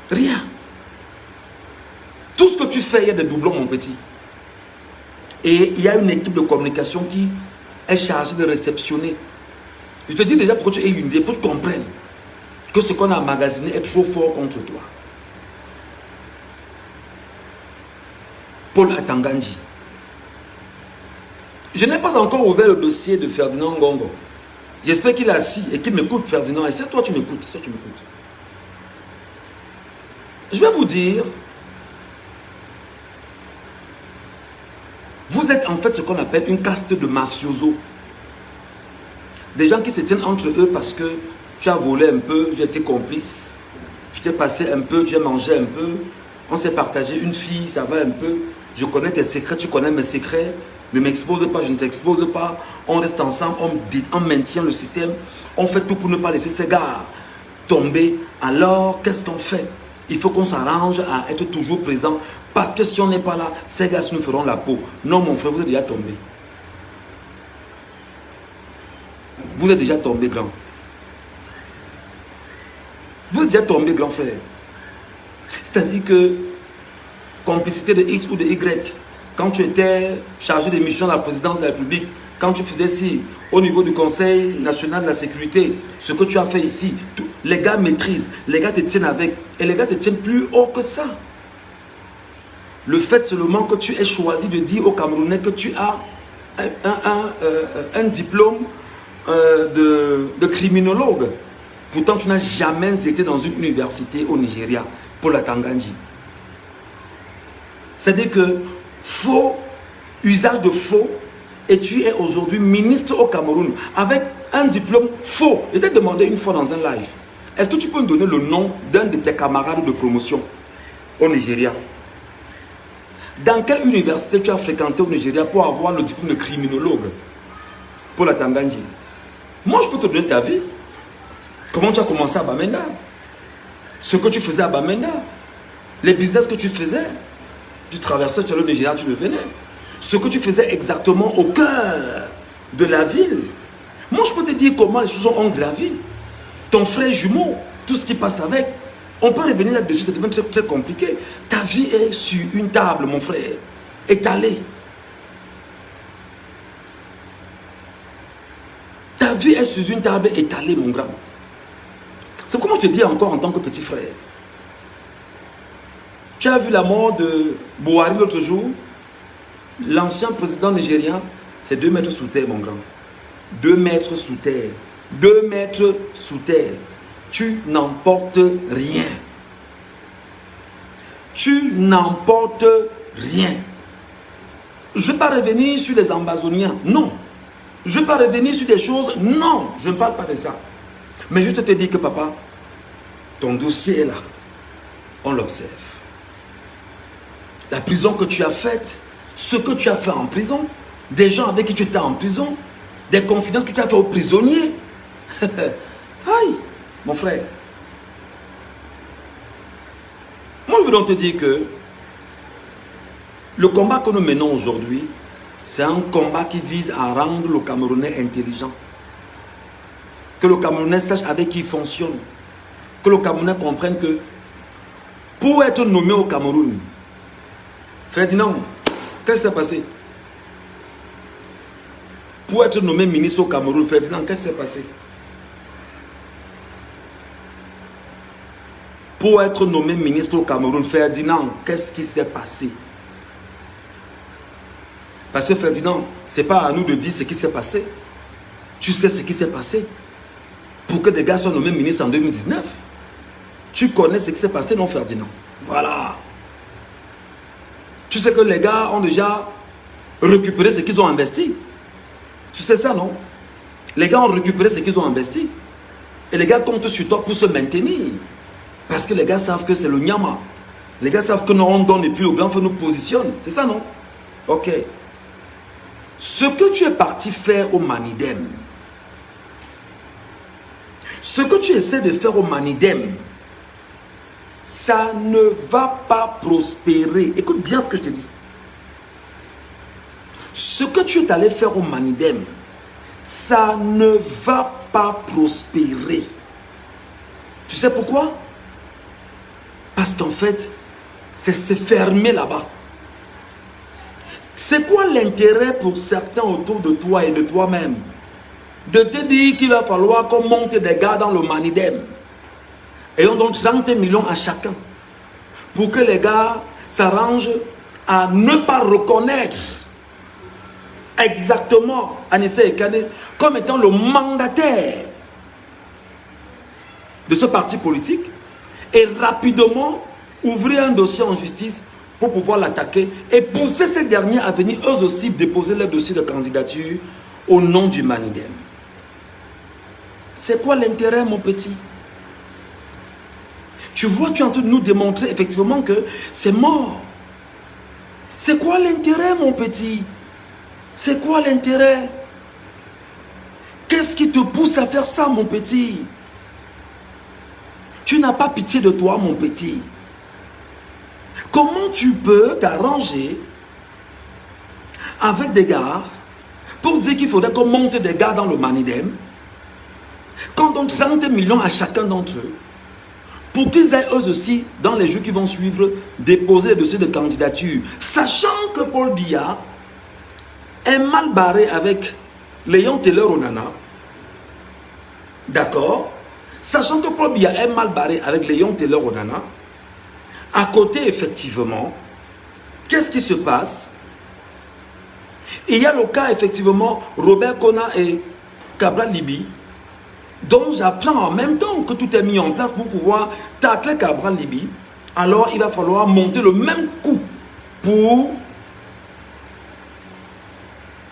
Rien. Tout ce que tu fais, il y a des doublons, mon petit. Et il y a une équipe de communication qui est chargée de réceptionner. Je te dis déjà pour que tu aies une idée, pour que tu comprennes que ce qu'on a emmagasiné est trop fort contre toi. Paul Atanganji. Je n'ai pas encore ouvert le dossier de Ferdinand Ngongo. J'espère qu'il est assis et qu'il m'écoute, Ferdinand. Et c'est toi tu m'écoutes. C'est toi tu m'écoutes. Je vais vous dire, vous êtes en fait ce qu'on appelle une caste de mafiosos. Des gens qui se tiennent entre eux parce que tu as volé un peu, j'ai été complice. Je t'ai passé un peu, j'ai mangé un peu. On s'est partagé une fille, ça va un peu. Je connais tes secrets, tu connais mes secrets. Ne m'expose pas, je ne t'expose pas. On reste ensemble, on maintient le système. On fait tout pour ne pas laisser ces gars tomber. Alors, qu'est-ce qu'on fait? Il faut qu'on s'arrange à être toujours présent. Parce que si on n'est pas là, ces gars nous feront la peau. Non, mon frère, vous êtes déjà tombé. Vous êtes déjà tombé, grand. Vous êtes déjà tombé, grand frère. C'est-à-dire que complicité de X ou de Y, quand tu étais chargé de mission à la présidence de la République, quand tu faisais ci, au niveau du Conseil national de la sécurité, ce que tu as fait ici, les gars maîtrisent, les gars te tiennent avec, et les gars te tiennent plus haut que ça. le fait seulement que tu aies choisi de dire aux Camerounais que tu as un diplôme de criminologue. Pourtant, tu n'as jamais été dans une université au Nigeria pour la Tangandji. C'est-à-dire que faux, usage de faux, et tu es aujourd'hui ministre au Cameroun avec un diplôme faux. Je t'ai demandé une fois dans un live, est-ce que tu peux me donner le nom d'un de tes camarades de promotion au Nigeria? Dans quelle université tu as fréquenté au Nigeria pour avoir le diplôme de criminologue pour la Tangandji? Moi, je peux te donner ta vie. Comment tu as commencé à Bamenda? Ce que tu faisais à Bamenda? Les business que tu faisais? Tu traversais, tu allais au Nigeria, tu revenais. Ce que tu faisais exactement au cœur de la ville. Moi, je peux te dire comment les choses ont gravi. Ton frère jumeau, tout ce qui passe avec. On peut revenir là-dessus, c'est même très compliqué. Ta vie est sur une table, mon frère, étalée. Ta vie est sur une table étalée, mon grand. C'est comment je te dis encore en tant que petit frère. Tu as vu la mort de Buhari l'autre jour. L'ancien président nigérien, c'est 2 mètres sous terre, mon grand. 2 mètres sous terre. 2 mètres sous terre. Tu n'emportes rien. Tu n'emportes rien. Je ne vais pas revenir sur les Ambazoniens. Non. Je ne vais pas revenir sur des choses. Non. Je ne parle pas de ça. Mais juste te dire que papa, ton dossier est là. On l'observe. La prison que tu as faite, ce que tu as fait en prison, des gens avec qui tu étais en prison, des confidences que tu as fait aux prisonniers. Aïe, mon frère. Moi, je veux donc te dire que le combat que nous menons aujourd'hui, c'est un combat qui vise à rendre le Camerounais intelligent. Que le Camerounais sache avec qui il fonctionne. Que le Camerounais comprenne que pour être nommé au Cameroun, Ferdinand, qu'est-ce qui s'est passé? Pour être nommé ministre au Cameroun, Ferdinand, qu'est-ce qui s'est passé? Pour être nommé ministre au Cameroun, Ferdinand, qu'est-ce qui s'est passé? Parce que Ferdinand, ce n'est pas à nous de dire ce qui s'est passé. Tu sais ce qui s'est passé. Pour que des gars soient nommés ministres en 2019. Tu connais ce qui s'est passé, non Ferdinand? Voilà. Tu sais que les gars ont déjà récupéré ce qu'ils ont investi. Tu sais ça, non? Les gars ont récupéré ce qu'ils ont investi. Et les gars comptent sur toi pour se maintenir. Parce que les gars savent que c'est le Nyama. Les gars savent que nous on donne et puis le grand frère nous positionne. C'est ça, non? Ok. Ce que tu es parti faire au Manidem, ce que tu essaies de faire au Manidem, ça ne va pas prospérer. Écoute bien ce que je te dis. Ce que tu es allé faire au Manidem, ça ne va pas prospérer. Tu sais pourquoi? Parce qu'en fait, c'est se fermer là-bas. C'est quoi l'intérêt pour certains autour de toi et de toi-même de te dire qu'il va falloir qu'on monte des gars dans le Manidem et on donne 30 millions à chacun pour que les gars s'arrangent à ne pas reconnaître exactement Anissé Ekane comme étant le mandataire de ce parti politique et rapidement ouvrir un dossier en justice pour pouvoir l'attaquer et pousser ces derniers à venir eux aussi déposer leur dossier de candidature au nom du Manidem. C'est quoi l'intérêt, mon petit? Tu vois, tu es en train de nous démontrer effectivement que c'est mort. C'est quoi l'intérêt, mon petit? C'est quoi l'intérêt? Qu'est-ce qui te pousse à faire ça, mon petit? Tu n'as pas pitié de toi, mon petit. Comment tu peux t'arranger avec des gars pour dire qu'il faudrait qu'on monte des gars dans le Manidem, qu'on donne 30 millions à chacun d'entre eux, pour qu'ils aillent eux aussi, dans les jours qui vont suivre, déposer les dossiers de candidature, sachant que Paul Biya est mal barré avec Léon Taylor Onana, d'accord? Sachant que Paul Biya est mal barré avec Léon Taylor Onana, à côté, effectivement, Qu'est-ce qui se passe? Il y a le cas, effectivement, Robert Kona et Cabral Liby, dont j'apprends en même temps que tout est mis en place pour pouvoir tacler Cabral Liby. Alors, il va falloir monter le même coup pour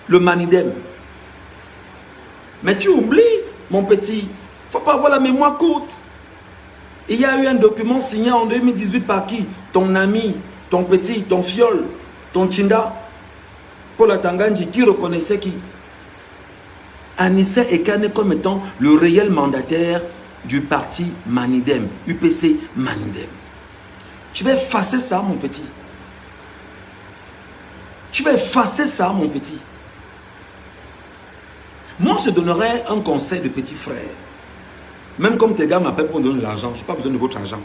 le Manidem. Mais tu oublies, mon petit, il ne faut pas avoir la mémoire courte. Il y a eu un document signé en 2018 par qui? Ton ami, ton petit, ton fiole, ton Tchinda, Paul Atanganji, qui reconnaissait qui? Anissa Ekane comme étant le réel mandataire du parti Manidem, UPC Manidem. Tu vas effacer ça, mon petit. Tu vas effacer ça, mon petit. Moi, je donnerais un conseil de petit frère. Même comme tes gars m'appellent pour me donner de l'argent, je n'ai pas besoin de votre argent.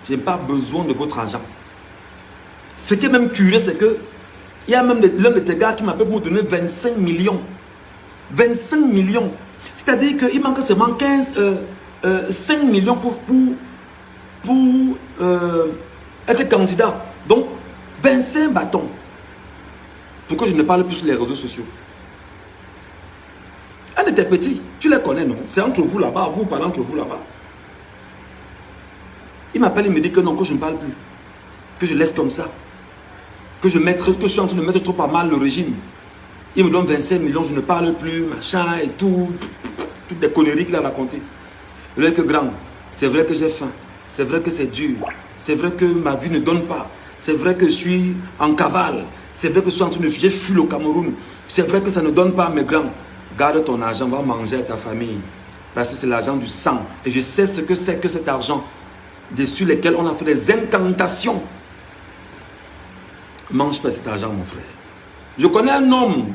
Je n'ai pas besoin de votre argent. Ce qui est même curieux, c'est que il y a même l'un de tes gars qui m'appelle pour me donner 25 millions. 25 millions. C'est-à-dire qu'il manque seulement 5 millions pour être candidat. Donc, 25 bâtons. Pourquoi je ne parle plus sur les réseaux sociaux? Un de tes petits, tu les connais, non? C'est entre vous là-bas, vous parlez entre vous là-bas. Il m'appelle, il me dit que non, que je ne parle plus. Que je laisse comme ça. Que je suis en train de mettre trop pas mal le régime. Il me donne 25 millions, je ne parle plus, machin et tout. Toutes des conneries qu'il a racontées. Je lui dis que grand, c'est vrai que j'ai faim. C'est vrai que c'est dur. C'est vrai que ma vie ne donne pas. C'est vrai que je suis en cavale. C'est vrai que je suis en train de fuir. J'ai fui le Cameroun. C'est vrai que ça ne donne pas, mes grands. Garde ton argent, va manger à ta famille. Parce que c'est l'argent du sang. Et je sais ce que c'est que cet argent dessus lesquels on a fait des incantations. Mange pas cet argent, mon frère. Je connais un homme,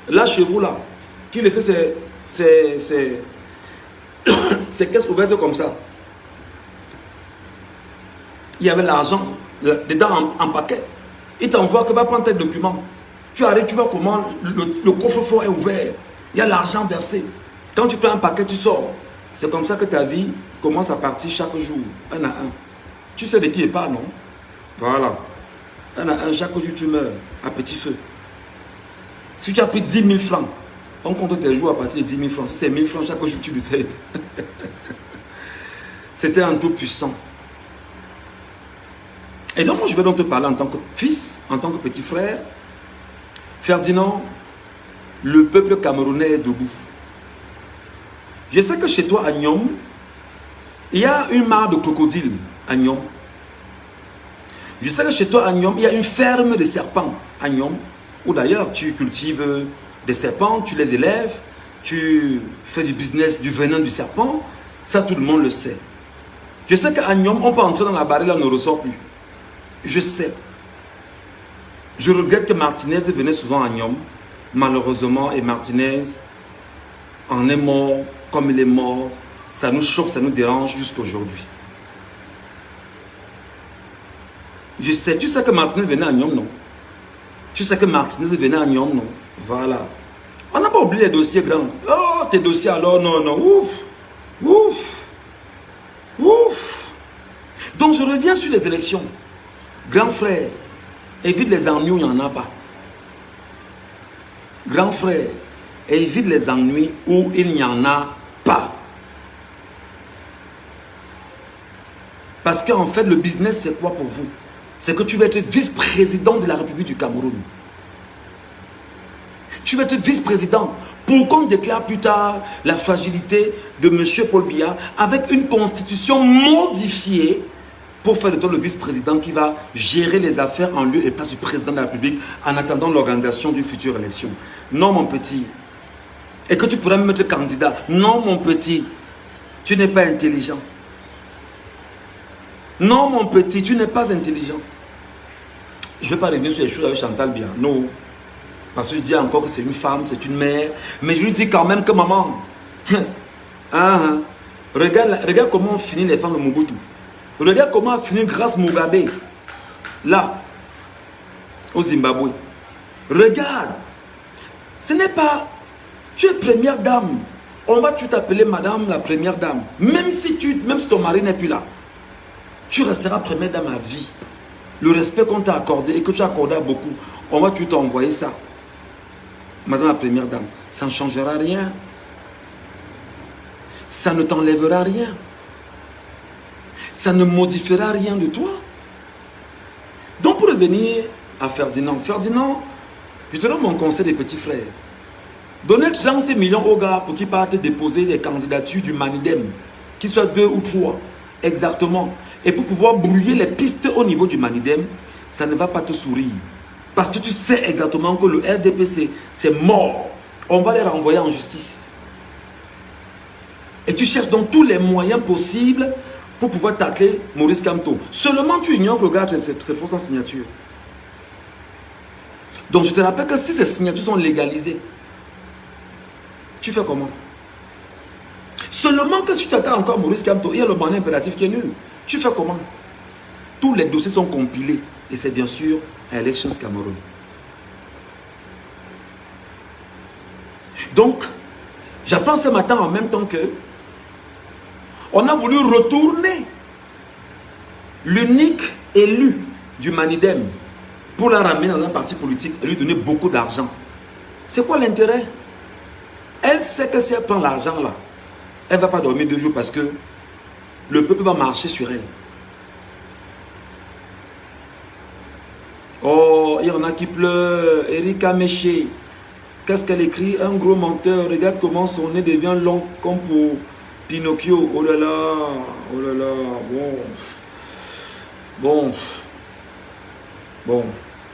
là chez vous, là, qui laissait ses caisses ouvertes comme ça. Il y avait l'argent dedans en paquet. Il t'envoie que va prendre tes documents. Tu arrives, tu vois comment le coffre-fort est ouvert. Il y a l'argent versé. Quand tu prends un paquet, tu sors. C'est comme ça que ta vie commence à partir chaque jour, un à un. Tu sais de qui il parle, non? Voilà. Un à un, chaque jour tu meurs à petit feu. Si tu as pris 10 000 francs, on compte tes jours à partir de 10 000 francs. Si c'est 1000 francs, chaque jour tu décèdes. C'était un tout puissant. Et donc, moi, je vais donc te parler en tant que fils, en tant que petit frère. Ferdinand, le peuple camerounais est debout. Je sais que chez toi, à Nyom, il y a une mare de crocodile à Nyom. Je sais que chez toi, à Nyom, il y a une ferme de serpents à Nyom, où d'ailleurs tu cultives des serpents, tu les élèves, tu fais du business du venin du serpent. Ça, tout le monde le sait. Je sais qu'à Nyom, on peut entrer dans la barrière, on ne ressort plus. Je sais. Je regrette que Martinez venait souvent à Nyom. Malheureusement, et Martinez en est mort comme il est mort. Ça nous choque, ça nous dérange jusqu'à aujourd'hui. Je sais, tu sais que Martinez venait à Nyom, non? Tu sais que Martinez venait à Nyom, non? Voilà. On n'a pas oublié les dossiers grands. Oh, tes dossiers alors, non, non, ouf, ouf, ouf. Donc je reviens sur les élections. Grand frère, évite les ennuis où il n'y en a pas. Grand frère, évite les ennuis où il n'y en a pas. Parce qu'en fait, le business, c'est quoi pour vous? C'est que tu vas être vice-président de la République du Cameroun. Tu vas être vice-président. Pourquoi on déclare plus tard la fragilité de M. Paul Biya avec une constitution modifiée pour faire de toi le vice-président qui va gérer les affaires en lieu et place du président de la République en attendant l'organisation d'une future élection? Non, mon petit. Et que tu pourrais même être candidat. Non, mon petit. Tu n'es pas intelligent. Non, mon petit, tu n'es pas intelligent. Je ne vais pas revenir sur les choses avec Chantal Biya. Non. Parce que je dis encore que c'est une femme, c'est une mère. Mais je lui dis quand même que maman, regarde comment on finit les femmes de Mobutu. Regarde comment a fini Grace Mugabe. Là, au Zimbabwe. Regarde. Ce n'est pas... Tu es première dame. On va t'appeler madame la première dame. Même si ton mari n'est plus là. Tu resteras première dame à vie. le respect qu'on t'a accordé et que tu as accordé à beaucoup, on va tout t'envoyer ça. Madame la première dame, ça ne changera rien. Ça ne t'enlèvera rien. Ça ne modifiera rien de toi. Donc pour revenir à Ferdinand, Ferdinand, je te donne mon conseil des petits frères. Donnez 30 millions aux gars pour qu'ils partent déposer les candidatures du Manidem, qu'ils soient 2 ou 3, exactement. Et pour pouvoir brouiller les pistes au niveau du Manidem, ça ne va pas te sourire. Parce que tu sais exactement que le RDPC, c'est mort. On va les renvoyer en justice. Et tu cherches donc tous les moyens possibles pour pouvoir tacler Maurice Kamto. Seulement tu ignores que le gars c'est faux sans signature. Donc je te rappelle que si ces signatures sont légalisées, tu fais comment? Seulement que si tu attends encore Maurice Kamto, il y a le mandat impératif qui est nul. Tu fais comment? Tous les dossiers sont compilés. Et c'est bien sûr à Elections Cameroun. Donc, j'apprends ce matin en même temps que on a voulu retourner l'unique élu du Manidem pour la ramener dans un parti politique et lui donner beaucoup d'argent. C'est quoi l'intérêt? Elle sait que si elle prend l'argent là, elle ne va pas dormir 2 jours parce que le peuple va marcher sur elle. Oh, il y en a qui pleurent. Erika Méché. Qu'est-ce qu'elle écrit? Un gros menteur. Regarde comment son nez devient long comme pour Pinocchio. Oh là là. Oh là là. Bon. Bon.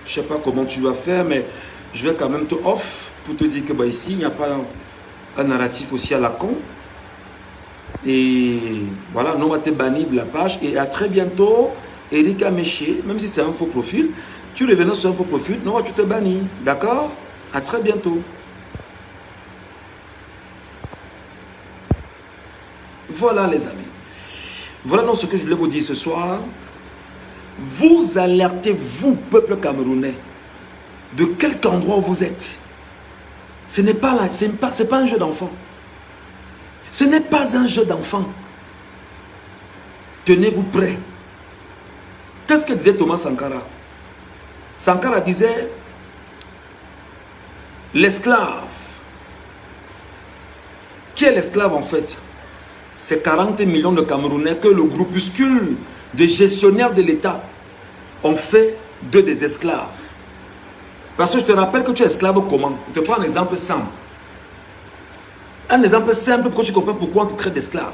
Je sais pas comment tu vas faire, mais je vais quand même te off pour te dire que bah, ici, il n'y a pas un narratif aussi à la con. Et voilà, nous on va te bannir de la page. Et à très bientôt, Erika Méché, même si c'est un faux profil, tu reviens sur un faux profil, non, tu te bannis. D'accord? À très bientôt. Voilà les amis. Voilà donc ce que je voulais vous dire ce soir. Vous alertez, vous, peuple camerounais, de quelque endroit vous êtes. Ce n'est pas là, c'est pas un jeu d'enfant. Ce n'est pas un jeu d'enfant. Tenez-vous prêts. Qu'est-ce que disait Thomas Sankara? Sankara disait, l'esclave. Qui est l'esclave en fait? C'est 40 millions de Camerounais que le groupuscule de gestionnaires de l'État ont fait d'eux des esclaves. Parce que je te rappelle que tu es esclave comment? Je te prends un exemple simple. Un exemple simple pour que tu comprennes pourquoi on te traite d'esclave.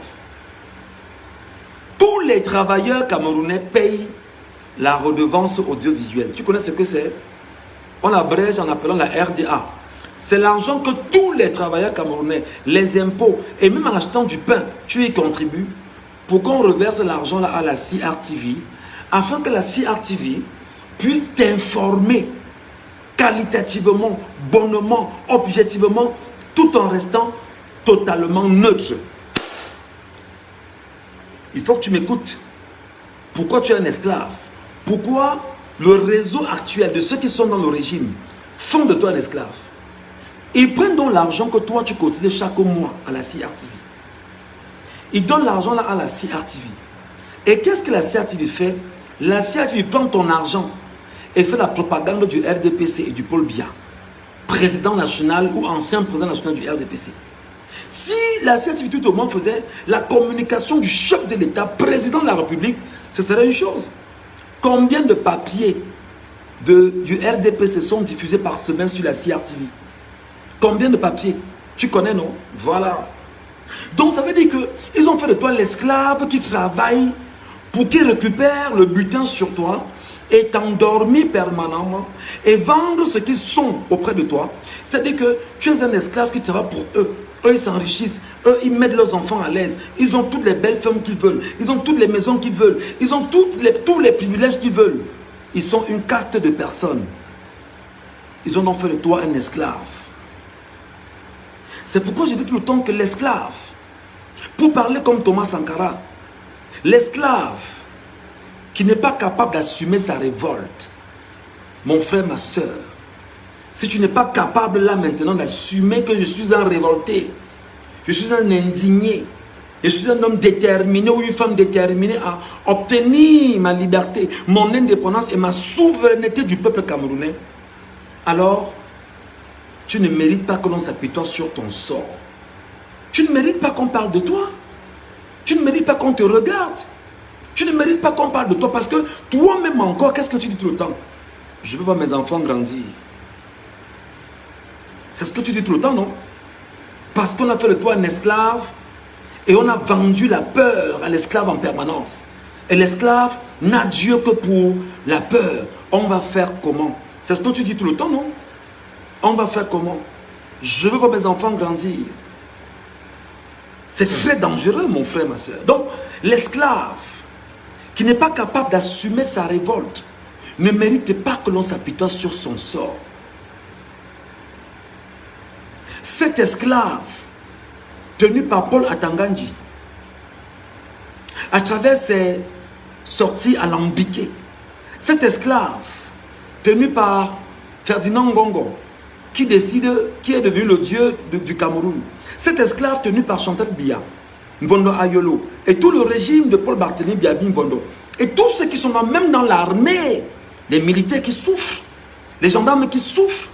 Tous les travailleurs camerounais payent la redevance audiovisuelle. Tu connais ce que c'est? On l'abrège en appelant la RDA. C'est l'argent que tous les travailleurs camerounais, les impôts, et même en achetant du pain, tu y contribues pour qu'on reverse l'argent là à la CRTV, afin que la CRTV puisse t'informer qualitativement, bonnement, objectivement, tout en restant totalement neutre. Il faut que tu m'écoutes. Pourquoi tu es un esclave? Pourquoi le réseau actuel de ceux qui sont dans le régime font de toi un esclave? Ils prennent donc l'argent que toi tu cotises chaque mois à la CRTV. Ils donnent l'argent là à la CRTV. Et qu'est-ce que la CRTV fait? La CRTV prend ton argent et fait la propagande du RDPC et du Paul Biya, président national ou ancien président national du RDPC. Si la CRTV tout au moins faisait la communication du chef de l'État, président de la République, ce serait une chose. Combien de papiers du RDPC sont diffusés par semaine sur la CRTV? Combien de papiers? Tu connais, non? Voilà. Donc ça veut dire qu'ils ont fait de toi l'esclave qui travaille pour qu'ils récupèrent le butin sur toi et t'endormir permanemment et vendre ce qu'ils sont auprès de toi. C'est-à-dire que tu es un esclave qui travaille pour eux. Eux, ils s'enrichissent. Eux, ils mettent leurs enfants à l'aise. Ils ont toutes les belles femmes qu'ils veulent. Ils ont toutes les maisons qu'ils veulent. Ils ont tous les privilèges qu'ils veulent. Ils sont une caste de personnes. Ils ont donc fait de toi un esclave. C'est pourquoi je dis tout le temps que l'esclave, pour parler comme Thomas Sankara, l'esclave qui n'est pas capable d'assumer sa révolte, mon frère, ma soeur, si tu n'es pas capable là maintenant d'assumer que je suis un révolté, je suis un indigné, Je suis un homme déterminé ou une femme déterminée à obtenir ma liberté, mon indépendance et ma souveraineté du peuple camerounais. Alors, tu ne mérites pas que l'on s'apitoie sur ton sort. Tu ne mérites pas qu'on parle de toi. Tu ne mérites pas qu'on te regarde. Tu ne mérites pas qu'on parle de toi parce que toi-même encore, qu'est-ce que tu dis tout le temps? Je veux voir mes enfants grandir. C'est ce que tu dis tout le temps, non? Parce qu'on a fait de toi un esclave et on a vendu la peur à l'esclave en permanence. Et l'esclave n'a Dieu que pour la peur. On va faire comment? C'est ce que tu dis tout le temps, non? On va faire comment? Je veux voir mes enfants grandir. C'est très dangereux, mon frère, ma soeur. Donc, l'esclave qui n'est pas capable d'assumer sa révolte ne mérite pas que l'on s'apitoie sur son sort. Cet esclave, tenu par Paul Atangandji, à travers ses sorties alambiquées, cet esclave, tenu par Ferdinand Ngongo, qui décide, qui est devenu le dieu du Cameroun, cet esclave tenu par Chantal Biya, Mvondo Ayolo, et tout le régime de Paul Barthélémy Biabi Mvondo, et tous ceux qui sont même dans l'armée, les militaires qui souffrent, les gendarmes qui souffrent,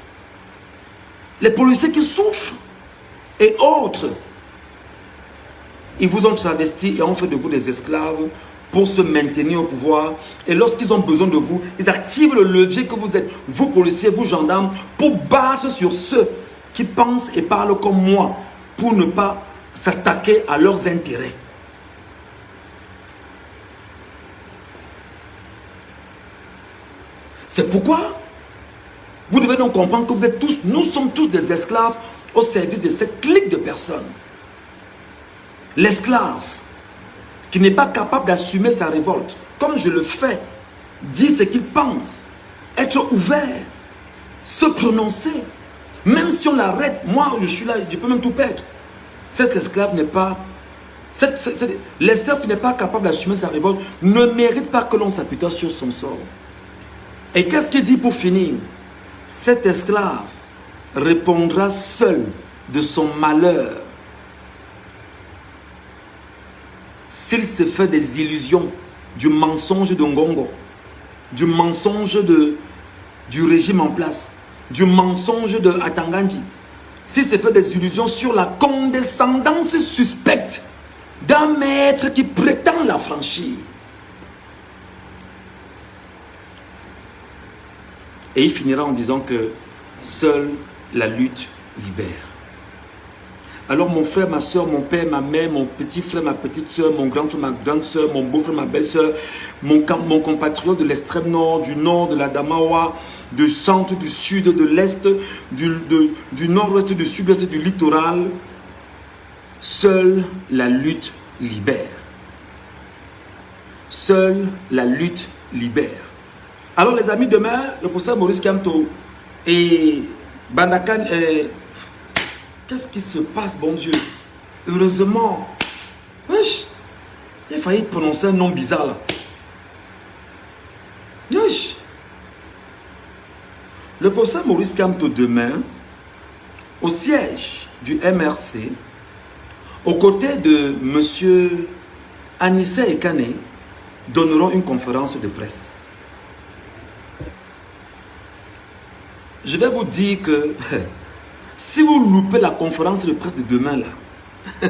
les policiers qui souffrent, et autres, ils vous ont travesti et ont fait de vous des esclaves pour se maintenir au pouvoir. Et lorsqu'ils ont besoin de vous, ils activent le levier que vous êtes, vous policiers, vous gendarmes, pour battre sur ceux qui pensent et parlent comme moi, pour ne pas s'attaquer à leurs intérêts. C'est pourquoi vous devez donc comprendre que vous êtes tous, nous sommes tous des esclaves au service de cette clique de personnes. L'esclave qui n'est pas capable d'assumer sa révolte, comme je le fais, dire ce qu'il pense, être ouvert, se prononcer, même si on l'arrête, moi je suis là, je peux même tout perdre. Cet esclave n'est pas, l'esclave qui n'est pas capable d'assumer sa révolte ne mérite pas que l'on s'apitoie sur son sort. Et qu'est-ce qu'il dit pour finir? Cet esclave répondra seul de son malheur s'il se fait des illusions du mensonge de Ngongo, du mensonge du régime en place, du mensonge de Atangandji, s'il se fait des illusions sur la condescendance suspecte d'un maître qui prétend la franchir. Et il finira en disant que seule la lutte libère. Alors mon frère, ma soeur, mon père, ma mère, mon petit frère, ma petite soeur, mon grand frère, ma grande soeur, mon beau frère, ma belle soeur, mon compatriote de l'extrême nord, du nord, de la Damawa, du centre, du sud, de l'est, du nord-ouest, du sud-ouest, du littoral, seule la lutte libère. Seule la lutte libère. Alors les amis, demain, le professeur Maurice Kamto et Bandakan, qu'est-ce qui se passe, bon Dieu? Heureusement, wesh, j'ai failli prononcer un nom bizarre là. Wesh. Le professeur Maurice Kamto demain, au siège du MRC, aux côtés de M. Anissa Ekane, donneront une conférence de presse. Je vais vous dire que si vous loupez la conférence de presse de demain là,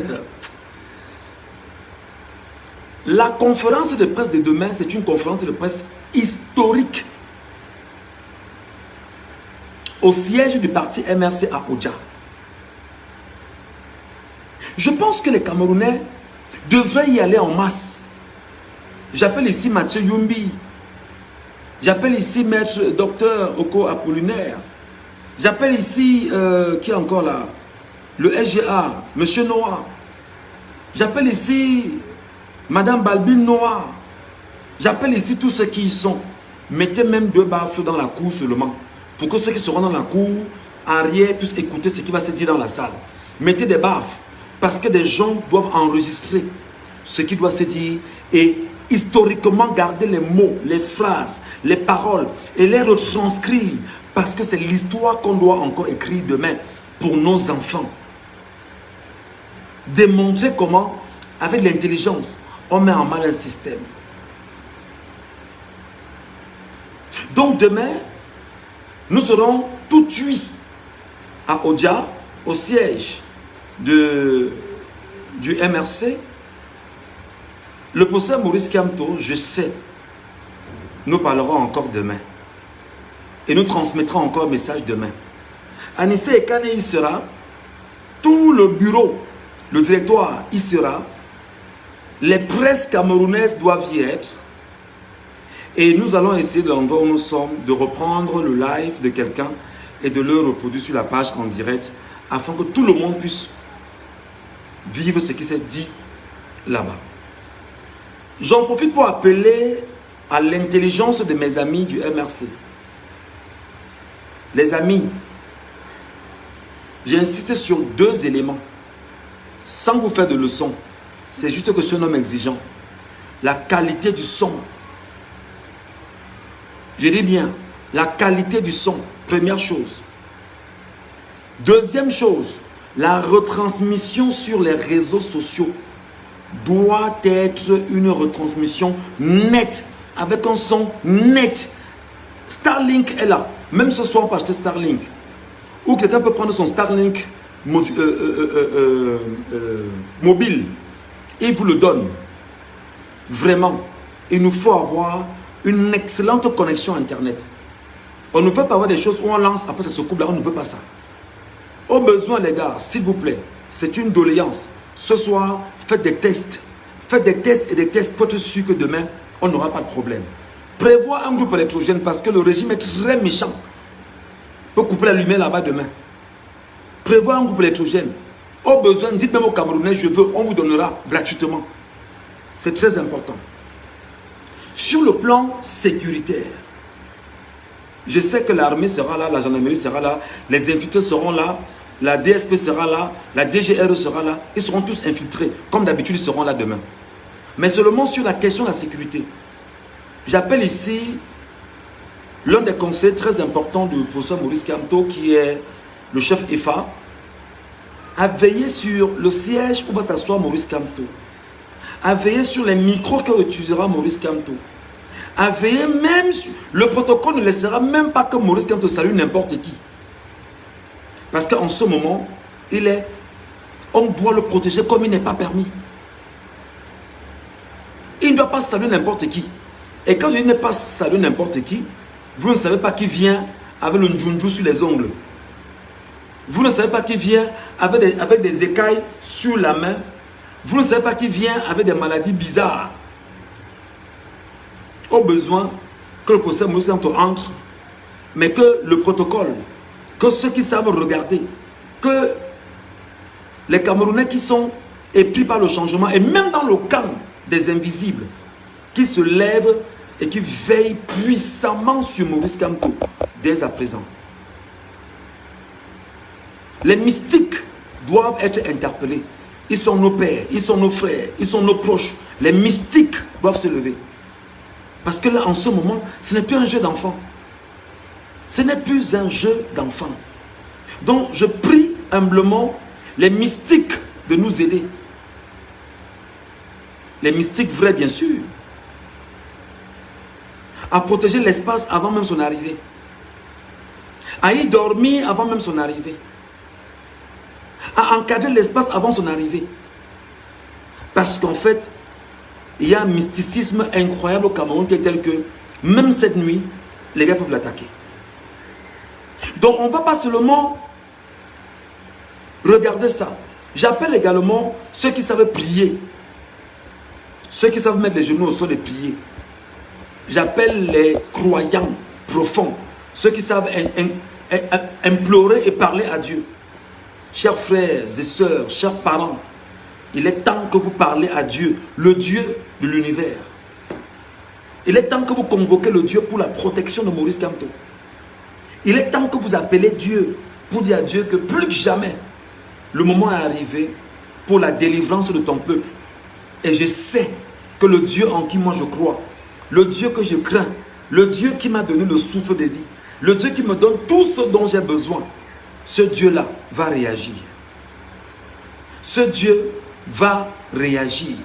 la conférence de presse de demain, c'est une conférence de presse historique au siège du parti MRC à Oudja. Je pense que les Camerounais devraient y aller en masse. J'appelle ici Mathieu Yumbi. J'appelle ici Maître Docteur Oko Apollinaire. J'appelle ici, qui est encore là? Le SGA, Monsieur Noah. J'appelle ici Madame Balbine Noah. J'appelle ici tous ceux qui y sont. Mettez même 2 baffes dans la cour seulement. Pour que ceux qui seront dans la cour, arrière, puissent écouter ce qui va se dire dans la salle. Mettez des baffes. Parce que des gens doivent enregistrer ce qui doit se dire et historiquement garder les mots, les phrases, les paroles et les retranscrire parce que c'est l'histoire qu'on doit encore écrire demain pour nos enfants. Démontrer comment avec l'intelligence, on met en mal un système. Donc demain, nous serons tout cuits à Odia, au siège du MRC. Le professeur Maurice Kamto, je sais, nous parlerons encore demain. Et nous transmettrons encore un message demain. Anissé Ekane y sera. Tout le bureau, le directoire y sera. Les presses camerounaises doivent y être. Et nous allons essayer de l'endroit où nous sommes de reprendre le live de quelqu'un et de le reproduire sur la page en direct afin que tout le monde puisse vivre ce qui s'est dit là-bas. J'en profite pour appeler à l'intelligence de mes amis du MRC. Les amis, j'ai insisté sur 2 éléments, sans vous faire de leçons. C'est juste que je suis un homme exigeant. La qualité du son. Je dis bien, la qualité du son, première chose. Deuxième chose, la retransmission sur les réseaux sociaux doit être une retransmission nette, avec un son net. Starlink est là. Même ce soir, on peut acheter Starlink. Ou quelqu'un peut prendre son Starlink mobile et vous le donne. Vraiment, il nous faut avoir une excellente connexion Internet. On ne veut pas avoir des choses où on lance, après ça se coupe là, on ne veut pas ça. Au besoin les gars, s'il vous plaît, c'est une doléance. Ce soir, faites des tests. Faites des tests et des tests pour être sûr que demain, on n'aura pas de problème. Prévois un groupe électrogène parce que le régime est très méchant. Pour couper la lumière là-bas demain. Prévois un groupe électrogène. Au besoin, dites même aux Camerounais, je veux, on vous donnera gratuitement. C'est très important. Sur le plan sécuritaire, je sais que l'armée sera là, la gendarmerie sera là, les infiltrés seront là, la DSP sera là, la DGRE sera là, ils seront tous infiltrés. Comme d'habitude, ils seront là demain. Mais seulement sur la question de la sécurité. J'appelle ici l'un des conseillers très importants du professeur Maurice Kamto, qui est le chef EFA, à veiller sur le siège où va s'asseoir Maurice Kamto, à veiller sur les micros que utilisera Maurice Kamto, à veiller même sur... Le protocole ne laissera même pas que Maurice Kamto salue n'importe qui. Parce qu'en ce moment, on doit le protéger comme il n'est pas permis. Il ne doit pas saluer n'importe qui. Et quand je dis ne pas saluer n'importe qui, vous ne savez pas qui vient avec le njunju sur les ongles. Vous ne savez pas qui vient avec des écailles sur la main. Vous ne savez pas qui vient avec des maladies bizarres. Au besoin que le professeur Maurice Kamto entre, mais que le protocole, que ceux qui savent regarder, que les Camerounais qui sont épris par le changement, et même dans le camp des invisibles, qui se lèvent et qui veillent puissamment sur Maurice Kamto dès à présent. Les mystiques doivent être interpellés. Ils sont nos pères, ils sont nos frères, ils sont nos proches. Les mystiques doivent se lever. Parce que là, en ce moment, ce n'est plus un jeu d'enfant. Ce n'est plus un jeu d'enfant. Donc, je prie humblement les mystiques de nous aider. Les mystiques vrais, bien sûr. À protéger l'espace avant même son arrivée. À y dormir avant même son arrivée. À encadrer l'espace avant son arrivée. Parce qu'en fait, il y a un mysticisme incroyable au Cameroun qui est tel que même cette nuit, les gars peuvent l'attaquer. Donc on ne va pas seulement regarder ça. J'appelle également ceux qui savent prier. Ceux qui savent mettre les genoux au sol et prier. J'appelle les croyants profonds. Ceux qui savent implorer et parler à Dieu. Chers frères et sœurs, chers parents, il est temps que vous parlez à Dieu, le Dieu de l'univers. Il est temps que vous convoquez le Dieu pour la protection de Maurice Kamto. Il est temps que vous appelez Dieu pour dire à Dieu que plus que jamais, le moment est arrivé pour la délivrance de ton peuple. Et je sais que le Dieu en qui moi je crois, le Dieu que je crains, le Dieu qui m'a donné le souffle de vie, le Dieu qui me donne tout ce dont j'ai besoin, ce Dieu-là va réagir. Ce Dieu va réagir.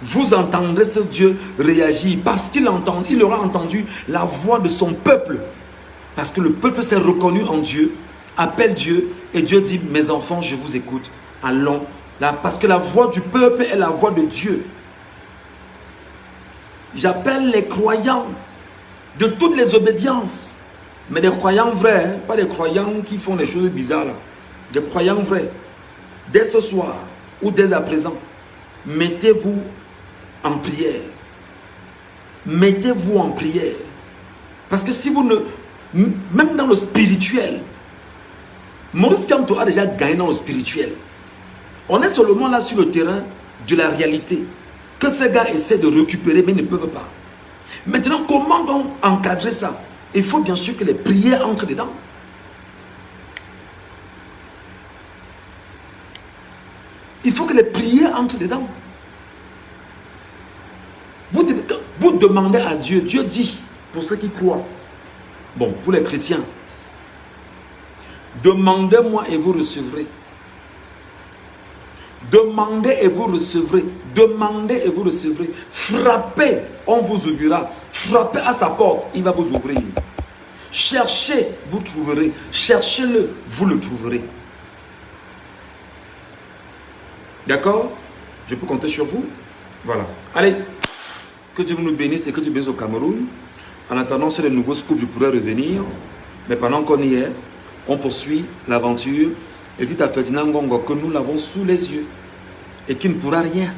Vous entendrez ce Dieu réagir parce qu'il aura entendu la voix de son peuple. Parce que le peuple s'est reconnu en Dieu, appelle Dieu et Dieu dit, mes enfants, je vous écoute. Allons. Là, parce que la voix du peuple est la voix de Dieu. J'appelle les croyants de toutes les obédiences. Mais des croyants vrais, hein, pas des croyants qui font des choses bizarres. Là. Des croyants vrais. Dès ce soir ou dès à présent, mettez-vous en prière. Mettez-vous en prière. Parce que si vous ne... Même dans le spirituel, Maurice Kamto a déjà gagné dans le spirituel. On est seulement là sur le terrain de la réalité que ces gars essaient de récupérer mais ne peuvent pas. Maintenant, comment donc encadrer ça? Il faut bien sûr que les prières entrent dedans. Il faut que les prières entrent dedans. Vous demandez à Dieu, Dieu dit, pour ceux qui croient, bon, pour les chrétiens, demandez-moi et vous recevrez. Demandez et vous recevrez. Demandez et vous recevrez. Frappez, on vous ouvrira. Frappez à sa porte, il va vous ouvrir. Cherchez, vous trouverez. Cherchez-le, vous le trouverez. D'accord? Je peux compter sur vous? Voilà. Allez, que Dieu nous bénisse et que Dieu bénisse au Cameroun. En attendant, c'est le nouveau scoop, je pourrais revenir. Mais pendant qu'on y est, on poursuit l'aventure. Et dit à Ferdinand Ngongo que nous l'avons sous les yeux et qu'il ne pourra rien.